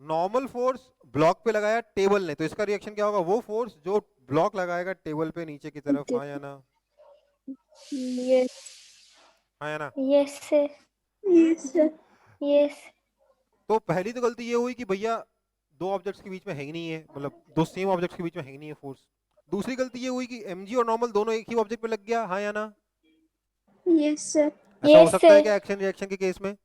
नॉर्मल फोर्स ब्लॉक पे लगाया टेबल ने तो इसका रिएक्शन क्या होगा? वो फोर्स जो ब्लॉक लगाएगा टेबल पे नीचे की तरफ, हाँ या ना? यस। हाँ या ना? Yes, sir. Yes sir. Yes. तो पहली तो गलती ये हुई कि भैया दो ऑब्जेक्ट्स के बीच में है ही नहीं है, मतलब दो सेम ऑब्जेक्ट्स के बीच में है ही नहीं है फोर्स। दूसरी गलती ये हुई कि mg और नॉर्मल दोनों एक ही ऑब्जेक्ट पे लग गया, हाँ या ना? Yes sir. ऐसा हो Yes, सकता है sir. क्या एक्शन रिएक्शन के केस में?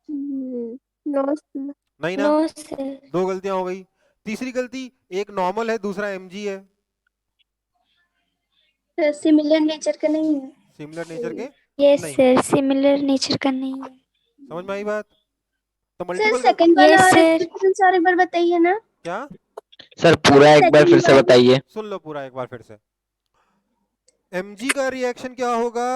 No sir. नहीं ना, नो सर। 2 गलतियां हो गई। तीसरी गलती, एक नॉर्मल है दूसरा mg है, सर सिमिलर नेचर का नहीं है। सिमिलर नेचर के यस नहीं। सर, सिमिलर नेचर का नहीं है। समझ में आई बात? तो सर मल्टीपल सेकंड वाला Yes, और sir. एक्सप्रेशन सर एक बार बताइए ना। क्या? सर पूरा एक बार फिर से बताइए। सुन लो पूरा एक बार फिर से। mg का रिएक्शन क्या होगा,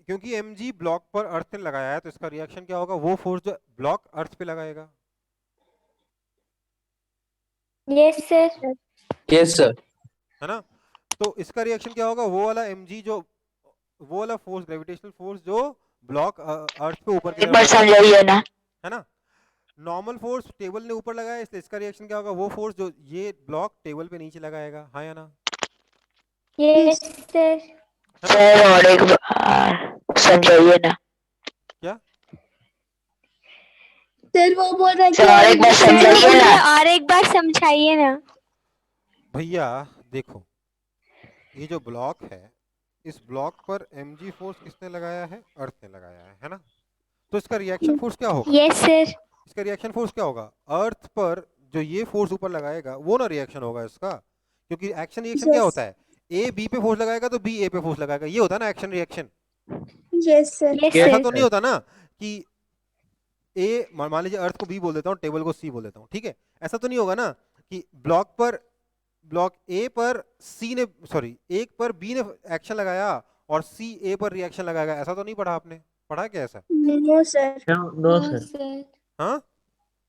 क्योंकि mg ब्लॉक पर अर्थ ने लगाया है तो इसका रिएक्शन क्या होगा, वो फोर्स जो ब्लॉक अर्थ पे लगाएगा। Yes sir. Yes sir. है ना? तो इसका रिएक्शन क्या होगा, वो वाला mg जो, वो वाला फोर्स, ग्रेविटेशनल फोर्स जो ब्लॉक अर्थ पे ऊपर की एक बार तरफ लगाया, समझाइए ना। है ना? नॉर्मल फोर्स टेबल ने ऊपर लगाया, इसलिए इसका रिएक्शन क्या होगा, वो फोर्स जो ये ब्लॉक टेबल पे नीचे लगाएगा। हाँ या ना? Yes sir. सर और एक बार समझाइए ना। क्या? सर वो बोल रहा है कि सर और एक बार सर समझाइए ना। और एक बार समझाइए ना। भैया देखो, ये जो ब्लॉक है, इस ब्लॉक पर mg फोर्स किसने लगाया है, अर्थ ने लगाया है ना? तो इसका रिएक्शन फोर्स क्या होगा? Yes sir. इसका रिएक्शन फोर्स क्या होगा, अर्थ पर जो ये फोर्स ऊपर लगाएगा वो ना रिएक्शन होगा इसका, क्योंकि एक्शन रिएक्शन क्या होता है, ए बी पे फोर्स लगाएगा तो बी ए पे फोर्स लगाएगा, ये होता है ना action reaction. Yes sir. Yes ऐसा सर। तो नहीं होता ना कि ए, मान लीजिए अर्थ को बी बोल देता हूँ, टेबल को सी बोल देता हूँ, ठीक है? ऐसा तो नहीं होगा ना कि ब्लॉक ए पर सी ने, सॉरी, एक पर बी ने एक्शन लगाया और सी ए पर रिएक्शन लगाएगा, ऐसा तो नहीं पढ़ा आपने? पढ़ा है क्या ऐसा? No sir. No sir. हाँ,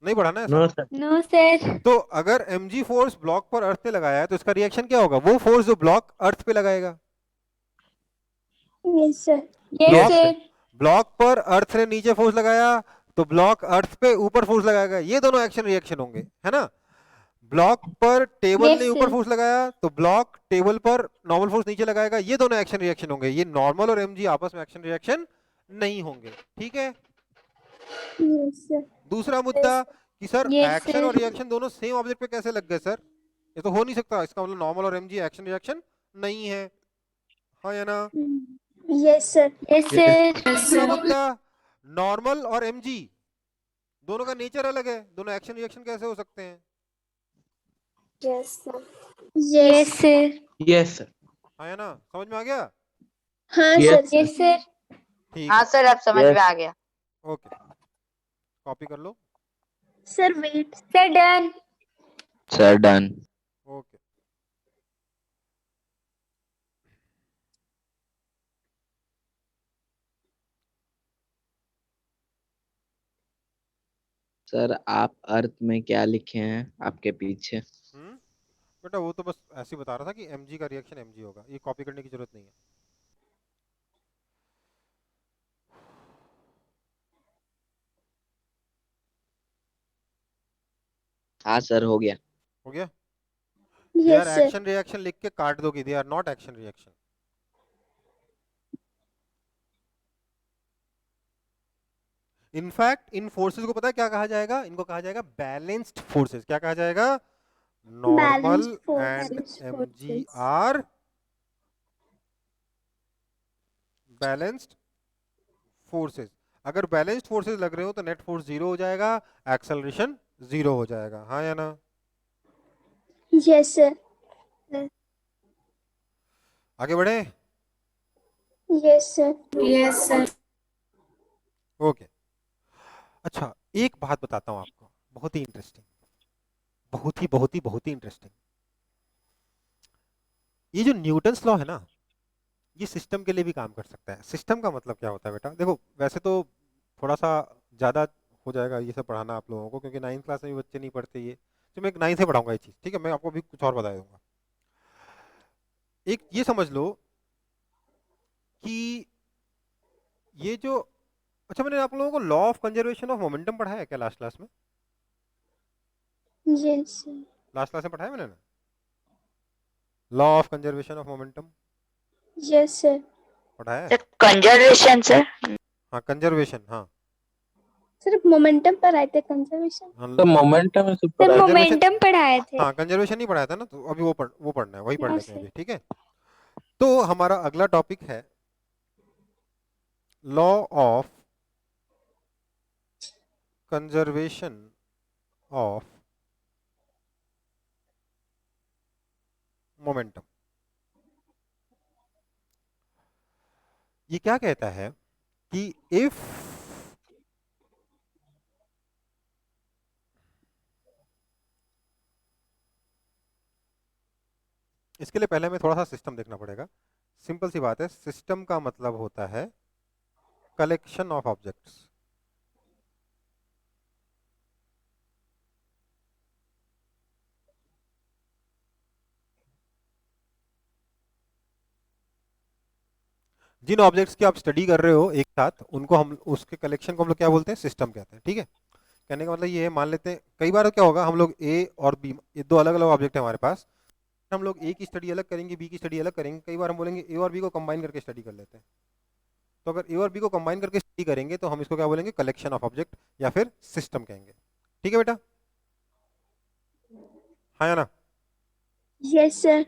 नहीं पढ़ा ना ऐसा? No sir. No sir. तो अगर mg फोर्स ब्लॉक पर अर्थ पे लगाया है तो इसका रिएक्शन क्या होगा, वो फोर्स जो ब्लॉक अर्थ पे लगाएगा। Yes sir. Yes block sir. Block पर अर्थ ने नीचे फोर्स लगाया तो ब्लॉक अर्थ पे ऊपर फोर्स लगाएगा, ये दोनों एक्शन रिएक्शन होंगे, है ना? ब्लॉक पर टेबल Yes, ने ऊपर sir. फोर्स लगाया तो ब्लॉक टेबल पर नॉर्मल फोर्स नीचे लगाएगा, ये दोनों एक्शन रिएक्शन होंगे। ये नॉर्मल और mg आपस में एक्शन रिएक्शन नहीं होंगे, ठीक है? Yes sir. दूसरा मुद्दा कि सर Yes, एक्शन और sir. रिएक्शन दोनों सेम ऑब्जेक्ट पे कैसे लग गए सर, ये तो हो नहीं सकता, इसका मतलब नॉर्मल और mg एक्शन रिएक्शन नहीं है। हाँ या ना? Yes sir. Yes sir. तीसरा मुद्दा, नॉर्मल और mg दोनों का नेचर अलग है, दोनों एक्शन रिएक्शन कैसे हो सकते हैं? Yes sir. Yes sir. Yes sir. हाँ या ना? समझ में आ गया? हाँ Yes, सर। Yes sir. ठीक हाँ है, सर अब समझ में आ गया। ओके, कॉपी कर लो। Sir wait. Sir done. Sir done. Okay, sir आप अर्थ में क्या लिखे हैं आपके पीछे? बेटा वो तो बस ऐसे ही बता रहा था कि mg का रिएक्शन mg होगा, ये कॉपी करने की जरूरत नहीं है। हाँ सर हो गया। हो गया? They are yes sir. Action reaction लिख के काट दो कि they are not action reaction. In fact इन फोर्सेस को पता है क्या कहा जाएगा, इनको कहा जाएगा बैलेंस्ड फोर्सेस। क्या कहा जाएगा? Normal and mg are balanced forces. अगर बैलेंस्ड फोर्सेस लग रहे हो तो नेट फोर्स 0 हो जाएगा, एक्सेलरेशन 0 हो जाएगा। हाँ या ना? Yes sir. आगे बढ़े? Yes sir. Yes sir. Okay, अच्छा एक बात बताता हूं आपको, बहुत ही इंटरेस्टिंग, बहुत ही इंटरेस्टिंग। ये जो न्यूटन्स लॉ है ना, ये सिस्टम के लिए भी काम कर सकता है। सिस्टम का मतलब क्या होता है बेटा? देखो वैसे तो थोड़ा सा ज़्यादा हो जाएगा ये सब पढ़ाना आप लोगों को, क्योंकि 9th क्लास में भी बच्चे नहीं पढ़ते ये, तो मैं 9th से पढ़ाऊंगा ये चीज़, ठीक है? मैं आपको भी कुछ और बता दूंगा। एक ये समझ लो कि ये जो, अच्छा मैंने आप लोगों को law of conservation of momentum पढ़ाया है क्या लास्ट क्लास में? Yes sir. लास्ट क्लास में पढ़ाया मैंने ना, law of conservation of momentum yes sir. पढ़ाया है? Conservation sir. हाँ कंजर्वेशन, हाँ सिर्फ मोमेंटम पर आए थे कंजर्वेशन। हाँ, तो मोमेंटम में सब सर पढ़ा है। मोमेंटम पढ़ाए थे। हाँ कंजर्वेशन नहीं पढ़ाया था ना, तो अभी वो पढ़ना है, वही पढ़ हाँ, लेते हैं सर। अभी, ठीक है? तो हमारा अगला टॉपिक है law of conservation of momentum. ये क्या कहता है कि इफ इसके लिए पहले हमें थोड़ा सा सिस्टम देखना पड़ेगा। सिंपल सी बात है, सिस्टम का मतलब होता है कलेक्शन ऑफ ऑब्जेक्ट्स। जिन ऑब्जेक्ट्स की आप स्टडी कर रहे हो एक साथ, उनको हम उसके कलेक्शन को हम लोग क्या बोलते हैं, सिस्टम कहते हैं। ठीक है, कहने का मतलब ये है, मान लेते हैं कई बार क्या होगा, हम लोग ए और बी, ये दो अलग अलग ऑब्जेक्ट है हमारे पास, हम लोग ए की स्टडी अलग करेंगे, बी की स्टडी अलग करेंगे। कई बार हम बोलेंगे ए और बी को कंबाइन करके स्टडी कर लेते हैं। तो अगर ए और बी को कंबाइन करके स्टडी करेंगे तो हम इसको क्या बोलेंगे, कलेक्शन ऑफ ऑब्जेक्ट या फिर सिस्टम कहेंगे। ठीक है बेटा, हाँ या ना? Yes sir.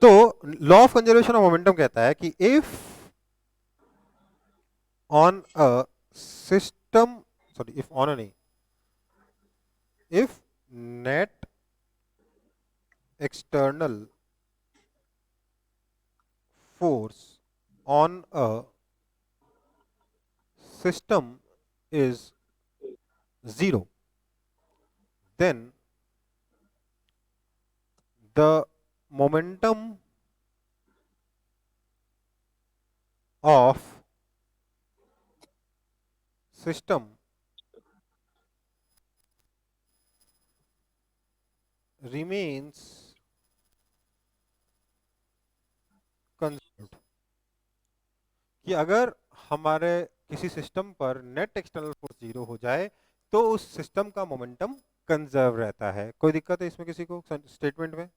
तो law of conservation of momentum कहता है कि if on a system, sorry, if on a नहीं, if net external force on a system is 0, then the momentum of system remains conserved। कि अगर हमारे किसी सिस्टम पर नेट एक्सटर्नल फोर्स 0 हो जाए तो उस सिस्टम का मोमेंटम कंजर्व रहता है। कोई दिक्कत है इसमें किसी को स्टेटमेंट में?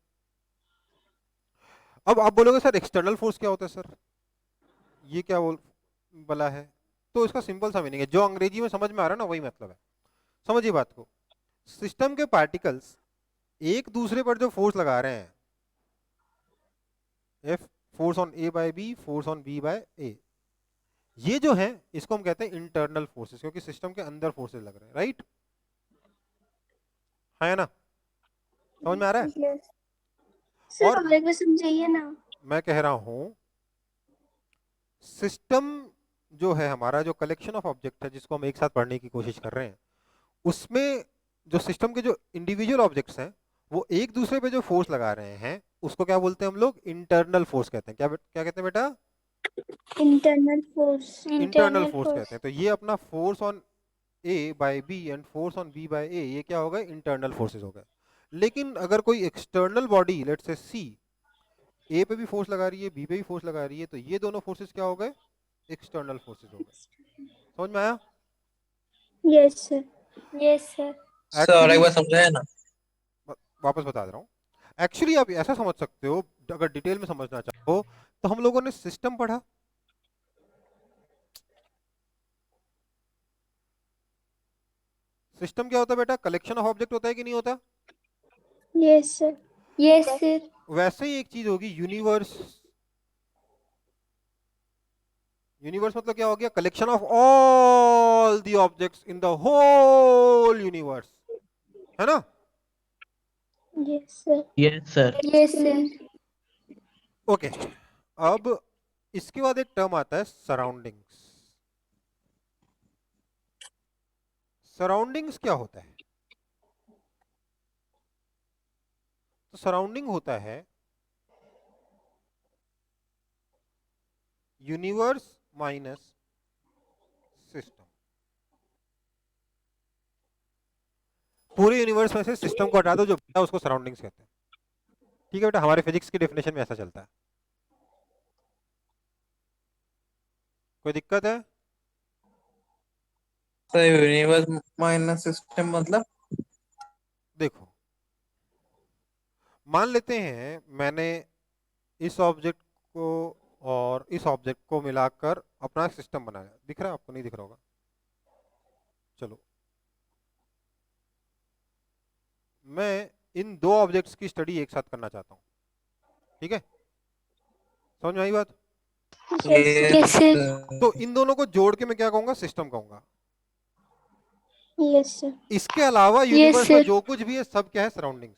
अब आप बोलोगे सर एक्सटर्नल फोर्स क्या होता है सर, ये क्या बोला है? तो इसका सिंपल सा मीनिंग है, जो अंग्रेजी में समझ में आ रहा है ना वही मतलब है। समझिए बात को, सिस्टम के पार्टिकल्स एक दूसरे पर जो फोर्स लगा रहे हैं, F force on A by B, force on B by A, ये जो है इसको हम कहते हैं इंटरनल फोर्सेस, क्योंकि सिस्टम के अंदर फोर्सेस लग रहे हैं। राइट, है ना? समझ में आ रहा है? यस सर, और और एक बार समझाइए ना। मैं कह रहा हूं सिस्टम जो है हमारा, जो कलेक्शन ऑफ ऑब्जेक्ट है जिसको हम एक साथ पढ़ने की कोशिश कर रहे हैं, उसमें जो सिस्टम के जो इंडिविजुअल ऑब्जेक्ट्स हैं वो एक दूसरे पे जो फोर्स लगा रहे हैं उसको क्या बोलते हैं हम लोग, इंटरनल फोर्स कहते हैं। क्या कहते हैं बेटा? Internal force. इंटरनल फोर्स कहते हैं। तो ये अपना force on A by B and force on B by A, ये क्या हो गए, इंटरनल फोर्सेस हो गए। लेकिन अगर कोई एक्सटर्नल बॉडी लेट्स से सी ए पे भी फोर्स लगा रही है, बी पे भी फोर्स लगा रही है, तो ये दोनों फोर्सेस क्या हो गए, एक्सटर्नल फोर्सेस हो गए। समझ में आया? Yes sir. Yes sir. Sir एक बार समझाया ना। वापस बता दे रहा हूँ। एक्चुअली आप ऐसा समझ सकते हो, अगर डिटेल में समझना चाहो तो हम लोगों ने सिस्टम पढ़ा, सिस्टम क्या होता है बेटा, कलेक्शन ऑफ ऑब्जेक्ट होता है कि नहीं होता? Yes sir. Yes sir. वैसे ही एक चीज होगी यूनिवर्स। यूनिवर्स मतलब क्या हो गया, collection of all the objects in the whole universe, है ना? Yes sir. Yes sir. Yes sir. Okay, अब इसके बाद एक टर्म आता है सराउंडिंग्स। सराउंडिंग्स क्या होता है? तो सराउंडिंग होता है यूनिवर्स माइनस सिस्टम। पूरे यूनिवर्स में से सिस्टम को हटा दो, जो बचा उसको सराउंडिंग्स कहते हैं। ठीक है बेटा, हमारे फिजिक्स की डेफिनेशन में ऐसा चलता है। कोई दिक्कत है? सर यूनिवर्स माइनस सिस्टम मतलब? देखो, मान लेते हैं मैंने इस ऑब्जेक्ट को और इस ऑब्जेक्ट को मिलाकर अपना सिस्टम बनाया। दिख रहा है आपको? नहीं दिख रहा होगा। चलो, मैं इन दो ऑब्जेक्ट्स की स्टडी एक साथ करना चाहता हूं। ठीक है, समझ में आई बात? Yes sir. तो इन दोनों को जोड़ के मैं क्या कहूंगा, सिस्टम कहूंगा। Yes sir. इसके अलावा यूनिवर्स में sir. जो कुछ भी है सब क्या है, सराउंडिंग।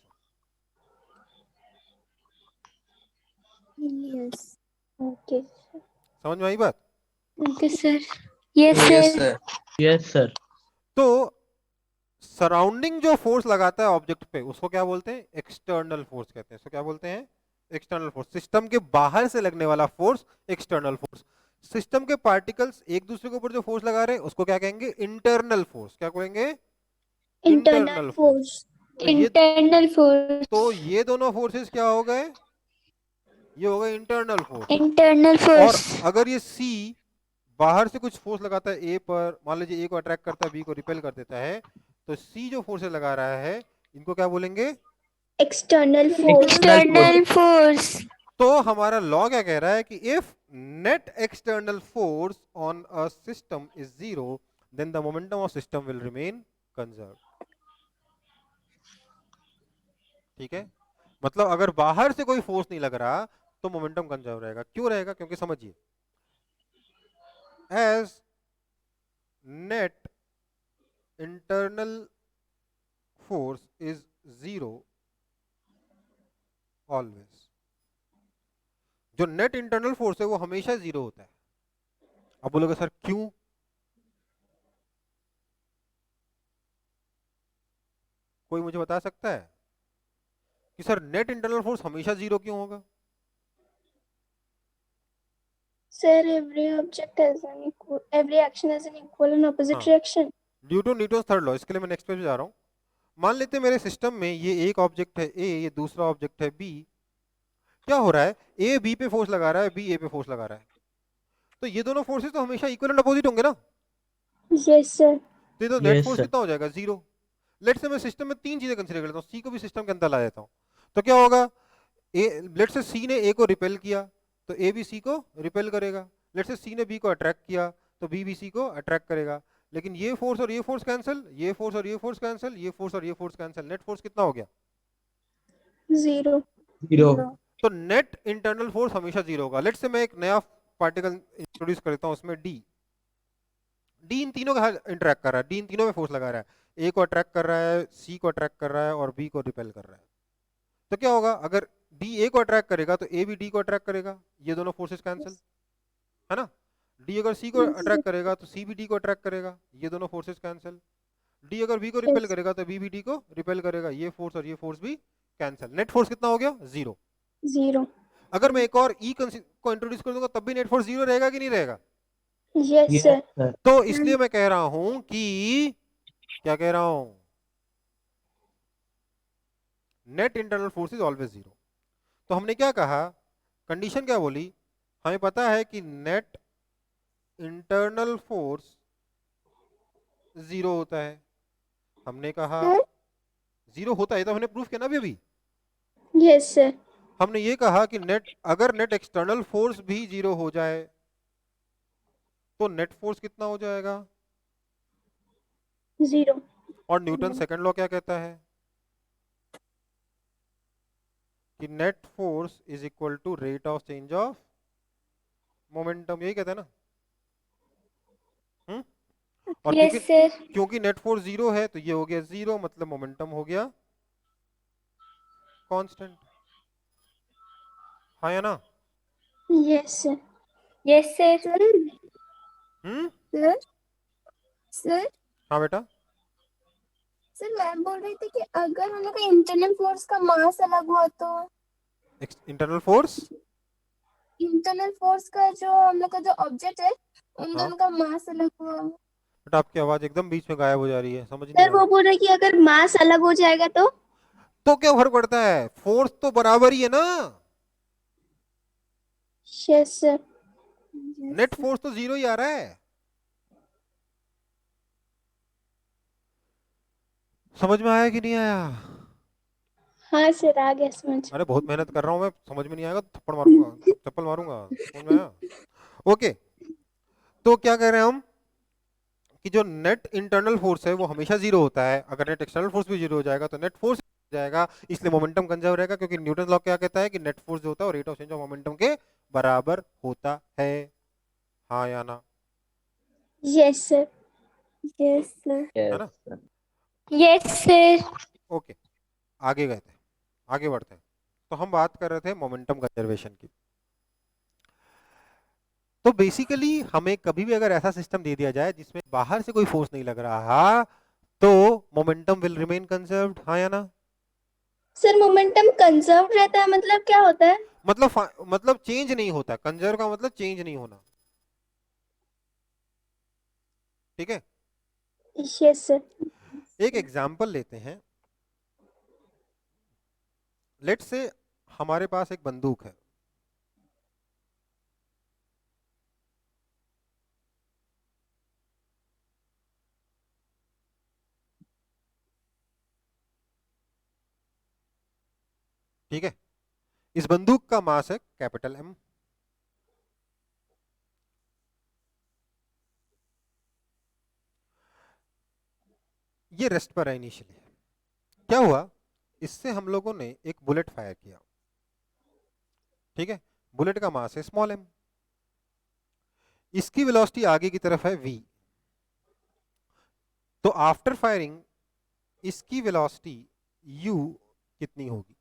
यस। ओके समझ में आई बात? Okay sir. Yes yes sir. Sir. Yes sir. तो सराउंडिंग जो फोर्स लगाता है ऑब्जेक्ट पे उसको क्या बोलते हैं, एक्सटर्नल फोर्स कहते हैं। इसको क्या बोलते हैं, एक्सटर्नल फोर्स। सिस्टम के बाहर से लगने वाला फोर्स एक्सटर्नल फोर्स। सिस्टम के पार्टिकल्स एक दूसरे के ऊपर जो फोर्स लगा रहे हैं उसको क्या कहेंगे, इंटरनल फोर्स। क्या कहेंगे, इंटरनल फोर्स। तो ये इंटरनल फोर्स। तो ये दोनों फोर्सेस क्या हो गए, ये हो गए इंटरनल फोर्स। इंटरनल और फोर्स। अगर ये सी बाहर से कुछ फोर्स लगाता है ए पर, मान लीजिए ए को अट्रैक्ट करता है बी को रिपेल कर देता है, तो सी जो फोर्स लगा रहा है इनको क्या बोलेंगे, एक्सटर्नल फोर्स। External force. तो हमारा लॉ क्या कह रहा है कि if net external force on a system is zero then the momentum of system will remain conserve. ठीक है, मतलब अगर बाहर से कोई फोर्स नहीं लग रहा तो मोमेंटम कंजर्व रहेगा। क्यों रहेगा, क्योंकि समझिए, as net internal force is zero always, जो नेट इंटरनल फोर्स है वो हमेशा जीरो होता है। अब बोलोगे सर क्यों, कोई मुझे बता सकता है कि सर नेट इंटरनल फोर्स हमेशा जीरो क्यों होगा? Sir, every action has an equal and opposite हाँ। reaction. Due to Newton third law. इसके लिए मैं नेक्स्ट पेज पे जा रहा हूँ। मान लेते हैं मेरे सिस्टम में ये एक ऑब्जेक्ट है ए, ये दूसरा ऑब्जेक्ट है बी। क्या हो रहा है, ए बी पे फोर्स लगा रहा है, बी ए पे फोर्स लगा रहा है, तो ये दोनों फोर्सेस तो हमेशा इक्वल एंड अपोजिट होंगे ना। Yes, sir. तो ये तो नेट Yes, फोर्स sir. कितना हो जाएगा, जीरो। लेट से मैं सिस्टम में तीन चीजें कंसीडर करता हूँ, सी को भी सिस्टम के अंदर ला देता हूँ, तो क्या होगा, लेट से सी ने ए को रिपेल किया तो ए भी सी को रिपेल करेगा। लेट से सी ने बी को अट्रैक्ट किया तो बी भी सी को अट्रैक्ट करेगा। लेकिन ये फोर्स और ये फोर्स कैंसिल, ये फोर्स और ये फोर्स कैंसिल, ये फोर्स और ये फोर्स कैंसिल, नेट फोर्स कितना हो गया, Zero. Zero. तो नेट इंटरनल फोर्स हमेशा जीरो होगा। लेट से मैं एक नया पार्टिकल इंट्रोड्यूस करता हूँ, उसमें डी, डी इन तीनों का इंटरेक्ट कर रहा है, डी इन तीनों में फोर्स लगा रहा है, ए को अट्रैक्ट कर रहा है, सी को अट्रैक्ट कर रहा है और बी को रिपेल कर रहा है। तो क्या होगा, अगर डी ए को अट्रैक्ट करेगा तो ए भी डी को अट्रैक्ट करेगा, ये दोनों फोर्सेस कैंसिल, है ना। डी अगर सी को अट्रैक्ट करेगा तो सी भी डी को अट्रैक्ट करेगा, ये दोनों फोर्सेस कैंसिल। डी अगर बी को रिपेल करेगा तो बी भी डी को रिपेल करेगा, ये फोर्स और ये फोर्स भी कैंसिल। नेट फोर्स कितना हो गया, जीरो। Zero. अगर मैं एक और ई को इंट्रोड्यूस कर दूंगा तब भी नेट फोर्स जीरो रहेगा कि नहीं रहेगा? Yes, Yes, sir. sir. तो इसलिए मैं कह रहा हूं कि, क्या कह रहा हूं, net internal force is always zero. तो हमने क्या कहा, कंडीशन क्या बोली, हमें पता है कि नेट इंटरनल फोर्स जीरो होता है। हमने कहा जीरो होता है, तो हमने प्रूफ किया ना अभी। Yes, sir. हमने ये कहा कि अगर नेट एक्सटर्नल फोर्स भी जीरो हो जाए तो नेट फोर्स कितना हो जाएगा, Zero. और न्यूटन सेकंड लॉ क्या कहता है कि net force is equal to rate of change of momentum, यही कहता है ना। और Yes, sir. क्योंकि नेट फोर्स जीरो है तो ये हो गया जीरो, मतलब मोमेंटम हो गया कांस्टेंट, हाँ या ना। Yes, sir. Yes, sir. Sir sir हाँ बेटा, सर मैं बोल रही थी कि अगर हम लोग का इंटरनल फोर्स का मास अलग हुआ तो, इंटरनल फोर्स, इंटरनल फोर्स का जो हम लोग का जो ऑब्जेक्ट है उन दोनों का मास अलग हुआ। बेटा आपकी आवाज एकदम बीच में गायब हो जा रही है, समझ नहीं सर आ वो रहा। बोल रहे कि अगर मास अलग हो जाएगा तो क्या फर्क पड़ता है, फोर्स तो बराबर ही है ना। Yes, sir. नेट फोर्स तो जीरो ही आ रहा है। समझ में आया कि नहीं आया? हाँ सर, आ गया समझ। अरे बहुत मेहनत कर रहा हूं मैं, समझ में नहीं आएगा तो थप्पड़ मारूंगा, चप्पल मारूंगा, समझ में आया? ओके, तो क्या कह रहे हैं हम कि जो नेट इंटरनल फोर्स है वो हमेशा जीरो होता है। अगर नेट एक्सटर्नल फोर्स भी जीरो हो जाएगा तो नेट फोर्स जाएगा, इसलिए मोमेंटम कंजर्व रहेगा, क्योंकि न्यूटन लॉ क्या कहता है कि नेट फोर्स जो होता है वो rate of change of momentum के बराबर होता है, हाँ या ना। Yes, sir. Yes sir. है ना? Yes, sir. Yes sir. Okay, आगे गए थे, आगे बढ़ते हैं। तो हम बात कर रहे थे मोमेंटम कंजर्वेशन की। तो बेसिकली हमें कभी भी अगर ऐसा सिस्टम दे दिया जाए जिसमें बाहर से कोई फोर्स नहीं लग रहा, तो मोमेंटम विल रिमेन कंजर्व्ड, हाँ या ना? सर मोमेंटम कंजर्व रहता है मतलब क्या होता है? मतलब चेंज नहीं होता। कंजर्व का मतलब चेंज नहीं होना, ठीक है? Yes sir. एक एग्जांपल लेते हैं। लेट्स से हमारे पास एक बंदूक है, ठीक है? इस बंदूक का मास है कैपिटल एम। ये रेस्ट पर है इनिशियली। क्या हुआ, इससे हम लोगों ने एक बुलेट फायर किया, ठीक है? बुलेट का मास है स्मॉल एम, इसकी वेलोसिटी आगे की तरफ है v। तो आफ्टर फायरिंग इसकी वेलोसिटी u कितनी होगी,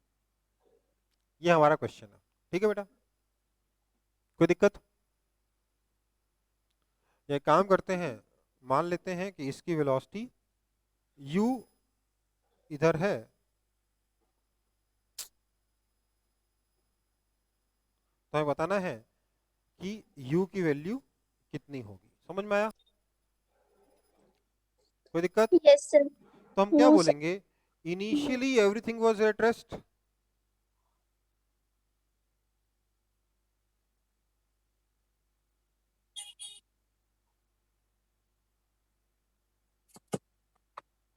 ये हमारा क्वेश्चन है, ठीक है बेटा? कोई दिक्कत? ये काम करते हैं, मान लेते हैं कि इसकी वेलोसिटी u इधर है, तो हमें बताना है कि u की वैल्यू कितनी होगी। समझ में आया? कोई दिक्कत? Yes sir. तो हम क्या नो सर। बोलेंगे, initially everything was at rest.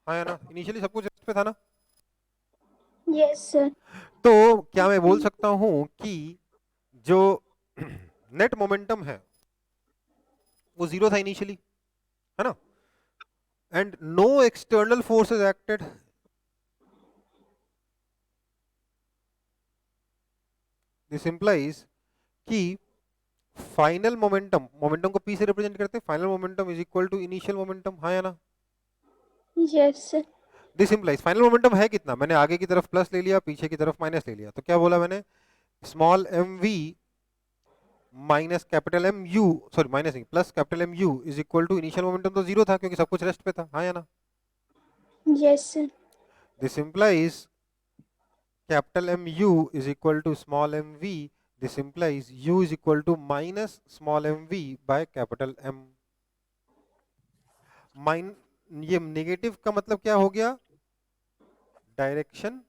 हाँ या ना? इनिशियली सब कुछ रेस्ट पे था ना? Yes sir. तो क्या मैं बोल सकता हूं कि जो नेट मोमेंटम है वो जीरो था इनिशियली, है ना? And no external forces acted. This implies कि फाइनल मोमेंटम, मोमेंटम को p से रिप्रेजेंट करते हैं, final momentum is equal to initial momentum, हाँ या ना? Yes sir. This implies final momentum है कितना, मैंने आगे की तरफ प्लस ले लिया, पीछे की तरफ माइनस ले लिया, तो क्या बोला मैंने, small M V minus capital M U, sorry minus नहीं, plus capital M U is equal to initial momentum तो जीरो था क्योंकि सब कुछ रेस्ट पे था, हाँ या ना? Yes sir. This implies capital mu is equal to small mv. This implies u is equal to minus small mv by capital M. Mine ये नेगेटिव का मतलब क्या हो गया, डायरेक्शन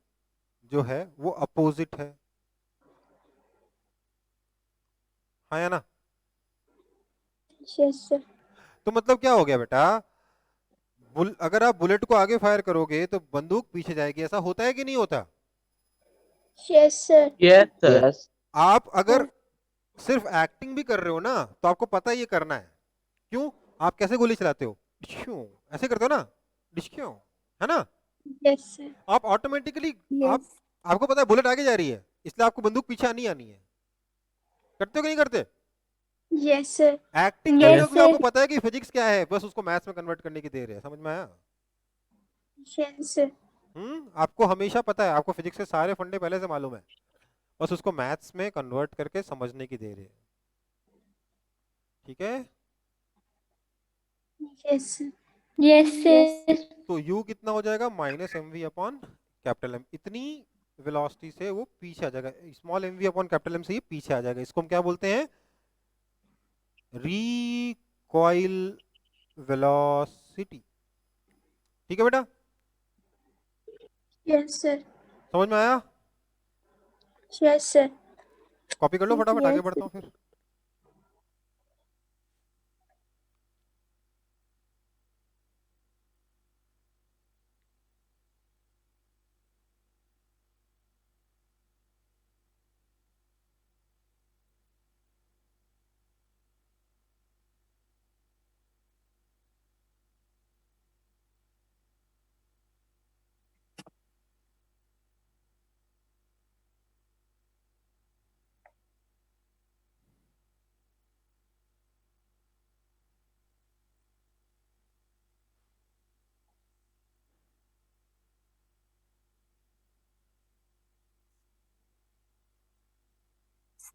जो है वो अपोजिट है, हाँ या ना? Yes sir. तो मतलब क्या हो गया बेटा, अगर आप बुलेट को आगे फायर करोगे तो बंदूक पीछे जाएगी, ऐसा होता है कि नहीं होता? Yes sir. Yes sir. Yes. आप अगर सिर्फ एक्टिंग भी कर रहे हो ना तो आपको पता है ये करना है। क्यों? आप कैसे गोली चलाते हो, डिश्क्यों, ऐसे करते हो ना, डिश्क्यों, है ना? Yes sir. आप ऑटोमेटिकली यस। आपको पता है बुलेट आगे जा रही है, इसलिए आपको बंदूक पीछे आनी आनी है। करते हो कि नहीं करते? Yes sir. एक्टिंग करते हो यस क्योंकि आपको सर। पता है कि फिजिक्स क्या है, बस उसको मैथ्स में कन्वर्ट करने की देर है। समझ में आया? Yes sir. आपको हमेशा पता है, आपको फिजिक्स के सारे फंडे पहले से मालूम है, बस उसको मैथ्स में कन्वर्ट करके समझने की देर है, ठीक है? Yes sir. Yes sir. तो u कितना हो जाएगा, minus M V upon capital M. इतनी वेलोसिटी से वो पीछे आ जाएगा, small M V upon capital M से ये पीछे आ जाएगा। इसको हम क्या बोलते हैं, रिकॉइल वेलोसिटी, ठीक है बेटा? Yes sir. समझ में आया? Yes sir. कॉपी कर लो फटाफट, आगे यस बढ़ता हूँ फिर।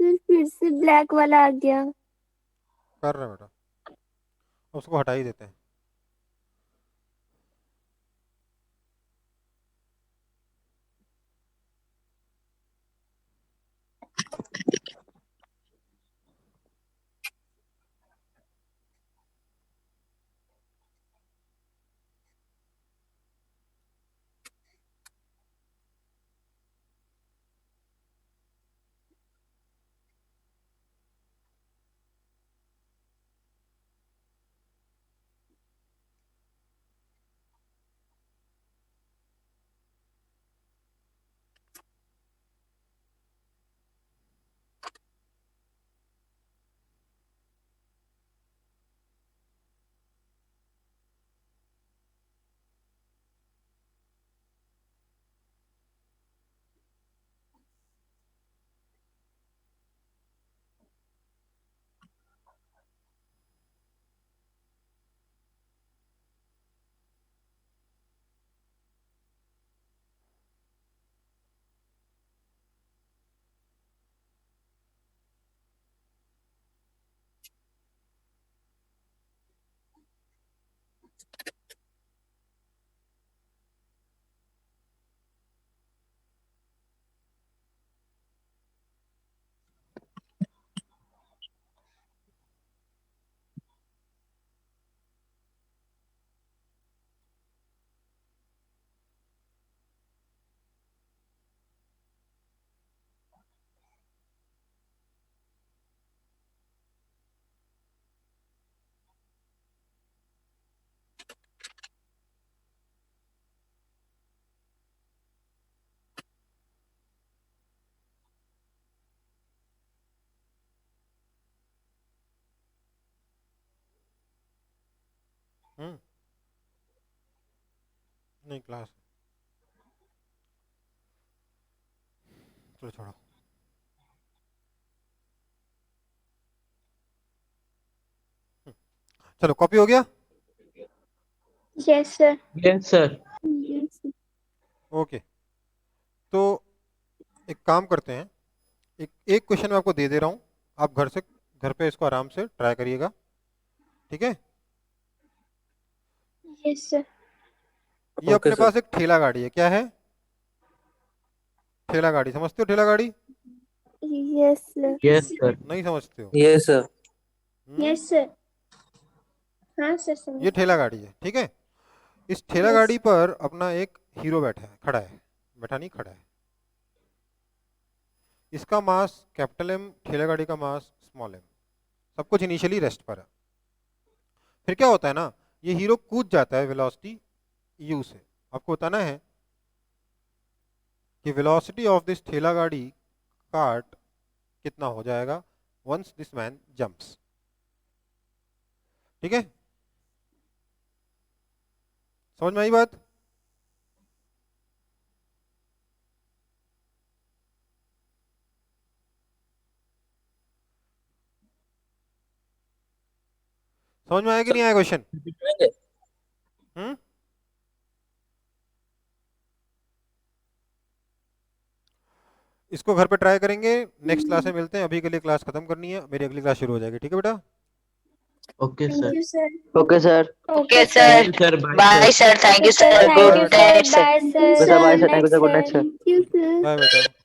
सर फिर से ब्लैक वाला आ गया। कर रहे हैं बेटा, अब उसको हटा ही देते हैं। नहीं क्लास, चलो छोड़ो। चलो कॉपी हो गया। Yes sir. Yes sir. Okay, तो एक काम करते हैं, एक क्वेश्चन मैं आपको दे दे रहा हूँ, आप घर पे इसको आराम से ट्राई करिएगा, ठीक है। Yes sir. ये अपने सर। पास एक ठेला गाड़ी है, क्या है? ठेला गाड़ी, समझते हो ठेला गाड़ी? Yes sir. Yes sir. नहीं समझते हो? Yes sir. Yes sir. हाँ सर समझ। ये ठेला गाड़ी है, ठीक है। इस ठेला Yes. गाड़ी पर अपना एक हीरो बैठा है, खड़ा है, बैठा नहीं खड़ा है। इसका मास कैपिटल एम, ठेला गाड़ी का मास स्मॉल एम, सब कुछ इनिशियली रेस्ट पर है। फिर क्या होता है ना, ये हीरो कूद जाता है वेलोसिटी u से। आपको बताना है कि वेलोसिटी ऑफ दिस ठेला गाड़ी कार्ट कितना हो जाएगा वंस दिस मैन जंप्स, ठीक है। समझ में आई बात? समझ में आया कि नहीं आया क्वेश्चन? हम्म, इसको घर पे ट्राई करेंगे, नेक्स्ट क्लास में मिलते हैं। अभी के लिए क्लास खत्म करनी है, मेरी अगली क्लास शुरू हो जाएगी, ठीक है बेटा। Okay thank sir. You sir. Okay sir. Okay thank sir. You sir. Bye sir. Thank you sir. Thank you good night sir. Sir. Bye sir sir. Bye sir, thank you sir, good night sir. Thank you sir. Bye बेटा।